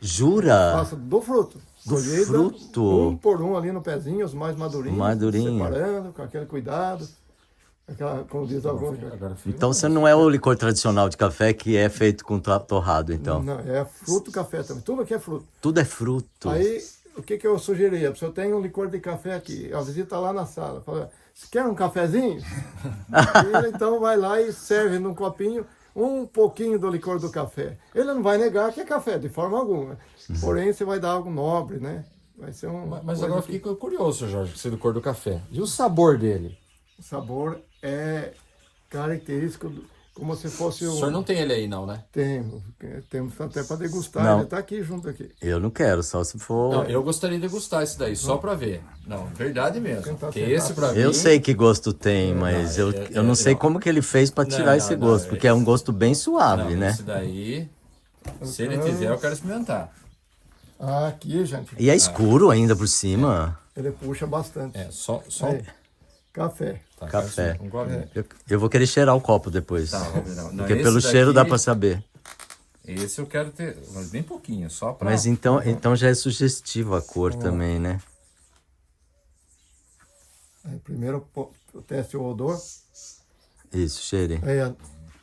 Jura? Faço do fruto. Do Colheita, fruto. Um por um ali no pezinho, os mais madurinhos. Separando, com aquele cuidado. Como diz alguns. Então você não é o licor tradicional de café que é feito com torrado, então? Não, é fruto café também. Tudo aqui é fruto. Tudo é fruto. Aí, o que eu sugeriria? Se eu tenho um licor de café aqui, a visita lá na sala, fala, você quer um cafezinho? E ele então vai lá e serve num copinho um pouquinho do licor do café. Ele não vai negar que é café, de forma alguma. Porém, você vai dar algo nobre, né? Vai ser Mas agora eu fiquei curioso, Jorge, com esse licor do café. E o sabor dele? O sabor é característico, como se fosse O senhor não tem ele aí, não, né? Temos até para degustar, Não. ele está aqui junto aqui. Eu não quero, só se for... Não, eu gostaria de degustar esse daí, só pra ver. Não, verdade mesmo. Tentar Porque tentar. esse pra mim... Eu sei que gosto tem, mas eu não sei como que ele fez para tirar esse gosto, porque é um gosto bem suave, Não, né? esse daí, se ele fizer, eu quero experimentar. Aqui, gente, E é escuro ainda por cima. ele puxa bastante. Só Aí, café. tá, Café. Um golinho. Eu vou querer cheirar o copo depois. Tá, vamos ver, não. Não, Porque esse pelo cheiro dá daqui- para saber. Esse eu quero ter, mas bem pouquinho, só pra... Mas então já é sugestivo a cor também, né? Aí, primeiro eu teste o odor. Isso, cheire. Aí,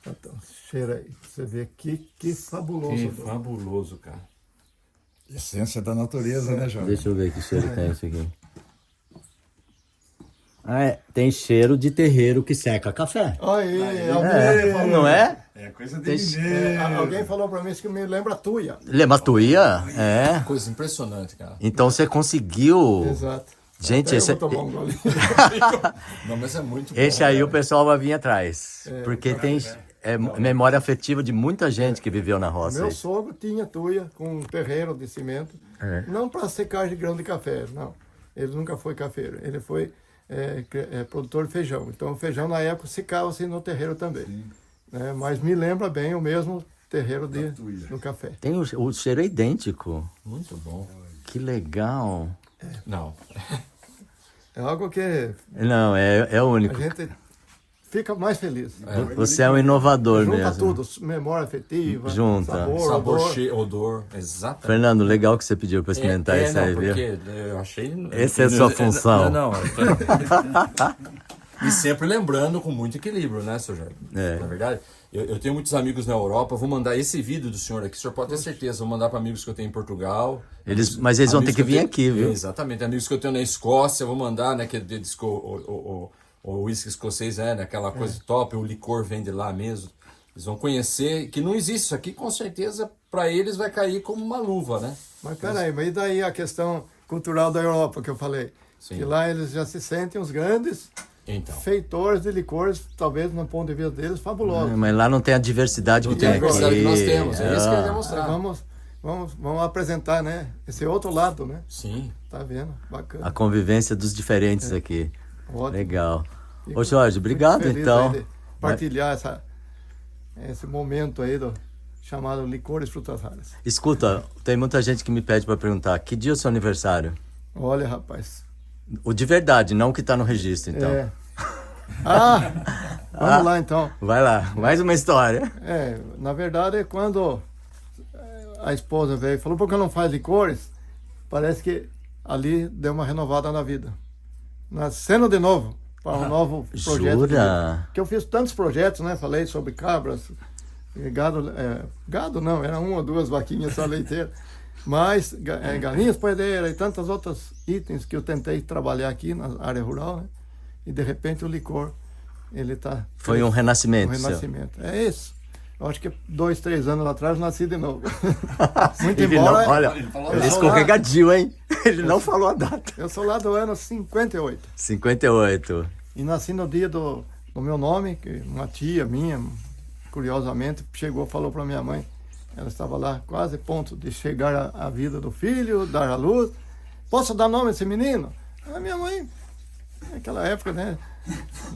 então, cheira aí. Você vê que fabuloso. Que odor. fabuloso, cara. Essência da natureza, né, Jorge? Deixa eu ver que cheiro tem isso aqui. Ah, tem cheiro de terreiro que seca café. Aí, Não é? É coisa de mineiro. Alguém falou para mim isso que me lembra tuia. Lembra tuia? É. Coisa impressionante, cara. Então você conseguiu... Exato. Gente, Até esse eu vou tomar um golinho. Não, mas é muito bom. esse aí o pessoal vai vir atrás. Porque tem memória afetiva de muita gente que viveu na roça. Meu aí. sogro tinha tuia com um terreiro de cimento. Não para secagem de grão de café, não. Ele nunca foi cafeiro. Ele foi produtor de feijão. Então o feijão na época secava-se no terreiro também. Mas me lembra bem o mesmo terreiro do café. Tem o cheiro é idêntico. Muito bom. Que legal. Não. É algo que Não, é único. a gente fica mais feliz. Você é um inovador Junta mesmo. tudo, memória afetiva, Junta. Sabor, odor. odor, exatamente. Fernando, legal que você pediu para experimentar isso aí, viu? Porque eu achei... Essa é a sua função. Não. E sempre lembrando com muito equilíbrio, né, seu Jorge? Na verdade, eu tenho muitos amigos na Europa, vou mandar esse vídeo do senhor aqui, o senhor pode ter certeza, vou mandar para amigos que eu tenho em Portugal. Mas eles vão ter que vir aqui, viu? Exatamente, amigos que eu tenho na Escócia, vou mandar, né, que o uísque escocês aquela coisa top, o licor vem de lá mesmo. Eles vão conhecer, que não existe isso aqui, com certeza, para eles vai cair como uma luva, né? Mas peraí, mas e daí a questão cultural da Europa que eu falei? Sim. Que lá eles já se sentem os grandes feitores de licores, talvez no ponto de vista deles, fabulosos. Mas lá não tem a diversidade que tem aqui. A diversidade que nós temos, é isso que eu ia demonstrar. Vamos apresentar, né? Esse outro lado, né? Sim. Tá vendo? Bacana. A convivência dos diferentes aqui. Ótimo. Legal. Ô Jorge, obrigado Feliz então. aí de partilhar esse momento aí chamado Licores Frutas Raras. Escuta, tem muita gente que me pede para perguntar, que dia é o seu aniversário? Olha, rapaz. O de verdade, não o que está no registro, então. Vamos lá então. Vai lá, mais uma história. Na verdade, quando a esposa veio e falou, por que não faz licores? Parece que ali deu uma renovada na vida. Nascendo de novo para um novo projeto. Jura? Que eu fiz tantos projetos, né? Falei sobre cabras, gado não, era uma ou duas vaquinhas só leiteiras. Mas galinhas poedeiras e tantos outros itens que eu tentei trabalhar aqui na área rural, né? E de repente o licor, ele tá... Foi um renascimento. É isso. Eu acho que 2, 3 anos atrás eu nasci de novo. Muito Ele embora... não, olha, ele é escorregadio, hein? Ele não falou a data. Eu sou lá do ano 58. 58. E nasci no dia do meu nome, que uma tia minha, curiosamente, chegou e falou para minha mãe. Ela estava lá quase a ponto de chegar à vida do filho, dar à luz. Posso dar nome a esse menino? A minha mãe, naquela época, né?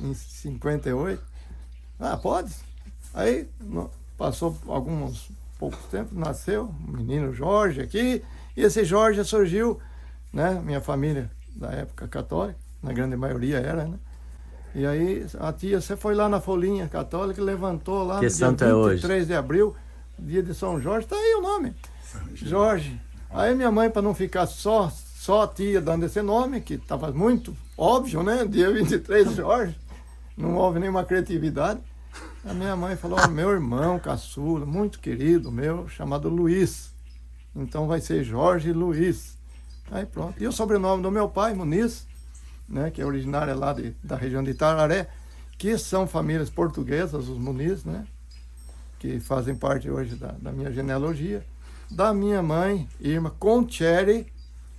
Em 58. Pode. Aí passou poucos tempos, nasceu o menino Jorge aqui. E esse Jorge surgiu, né? Minha família da época católica, na grande maioria era, né? E aí a tia, você foi lá na folhinha católica, levantou lá no dia 23 de abril, dia de São Jorge, tá aí o nome, Jorge. Aí minha mãe, para não ficar só a tia dando esse nome, que estava muito óbvio, né? Dia 23 de Jorge, não houve nenhuma criatividade. A minha mãe falou, meu irmão caçula, muito querido meu, chamado Luiz. Então vai ser Jorge Luiz. Aí pronto. E o sobrenome do meu pai, Muniz, né? Que é originário lá da região de Itararé, que são famílias portuguesas, os Muniz, né? Que fazem parte hoje da minha genealogia. Da minha mãe, irmã Concheri,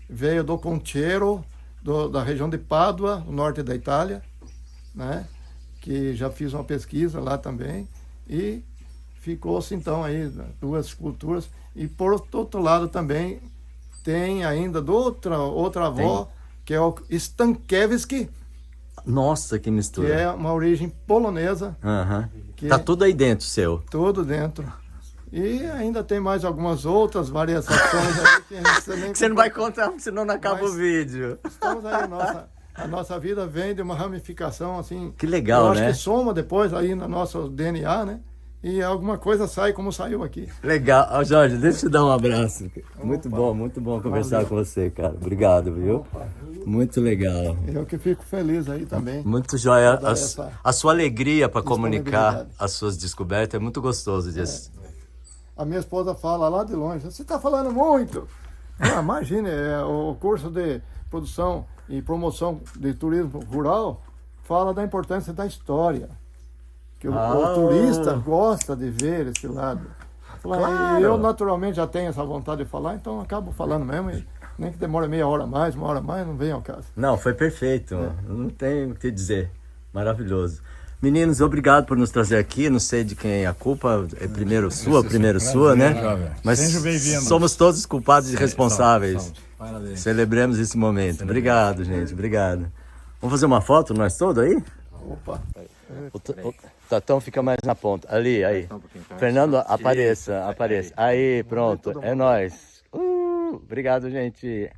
veio do Conchero, da região de Pádua, no norte da Itália, né? Que já fiz uma pesquisa lá também, e ficou-se então aí duas culturas. E por outro lado também tem ainda outra avó, que é o Stankiewicz. Nossa, que mistura. Que é uma origem polonesa. Tá tudo aí dentro, seu. Tudo dentro. E ainda tem mais algumas outras variações aí que a gente nem você não vai contar, senão não acaba o vídeo. Estamos aí, a nossa vida vem de uma ramificação assim. Que legal, eu acho né? que soma depois aí no nosso DNA, né? E alguma coisa sai como saiu aqui. Legal. Jorge, deixa eu te dar um abraço. Muito bom conversar com você, cara. Obrigado, viu? Muito legal. Eu que fico feliz aí também. Muito joia. A sua alegria para comunicar as suas descobertas é muito gostoso disso. A minha esposa fala lá de longe, você está falando muito. Imagine, o curso de produção e promoção de turismo rural fala da importância da história. que o turista gosta de ver esse lado. Claro. Eu naturalmente já tenho essa vontade de falar, então acabo falando mesmo, e nem que demore meia hora a mais, uma hora a mais, não vem ao caso. Não, foi perfeito, não tem o que dizer, maravilhoso. Meninos, obrigado por nos trazer aqui, não sei de quem é a culpa, é primeiro sua, né? Mas somos todos culpados e responsáveis. Celebremos esse momento. Obrigado, gente, obrigado. Vamos fazer uma foto nós todos aí? Opa! O Tatão fica mais na ponta. Ali, aí. Fernando, apareça. Aí, pronto. É nóis. Obrigado, gente.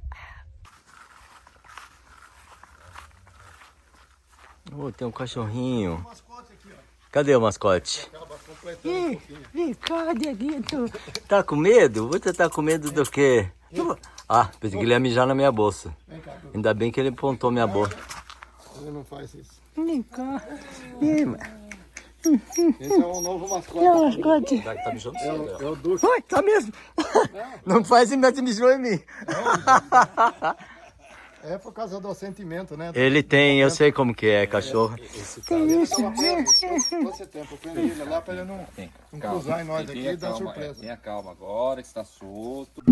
Tem um cachorrinho. Cadê o mascote? Vem cá, Dieguito. Tá com medo? Você tá com medo do quê? Pensei que ele ia mijar na minha bolsa. Ainda bem que ele apontou minha bolsa. Ele não faz isso. Vem cá. Esse é o novo mascote. É o mascote. Tá mijando você, É o Duque. Oi, tá mesmo? Não faz e mijou em mim. É por causa do sentimento, né? Ele tem, eu sei como que é, cachorro. Que isso? Você tem, eu prendo ele lá para ele não cruzar em nós aqui e dar surpresa. Tenha calma agora que está solto.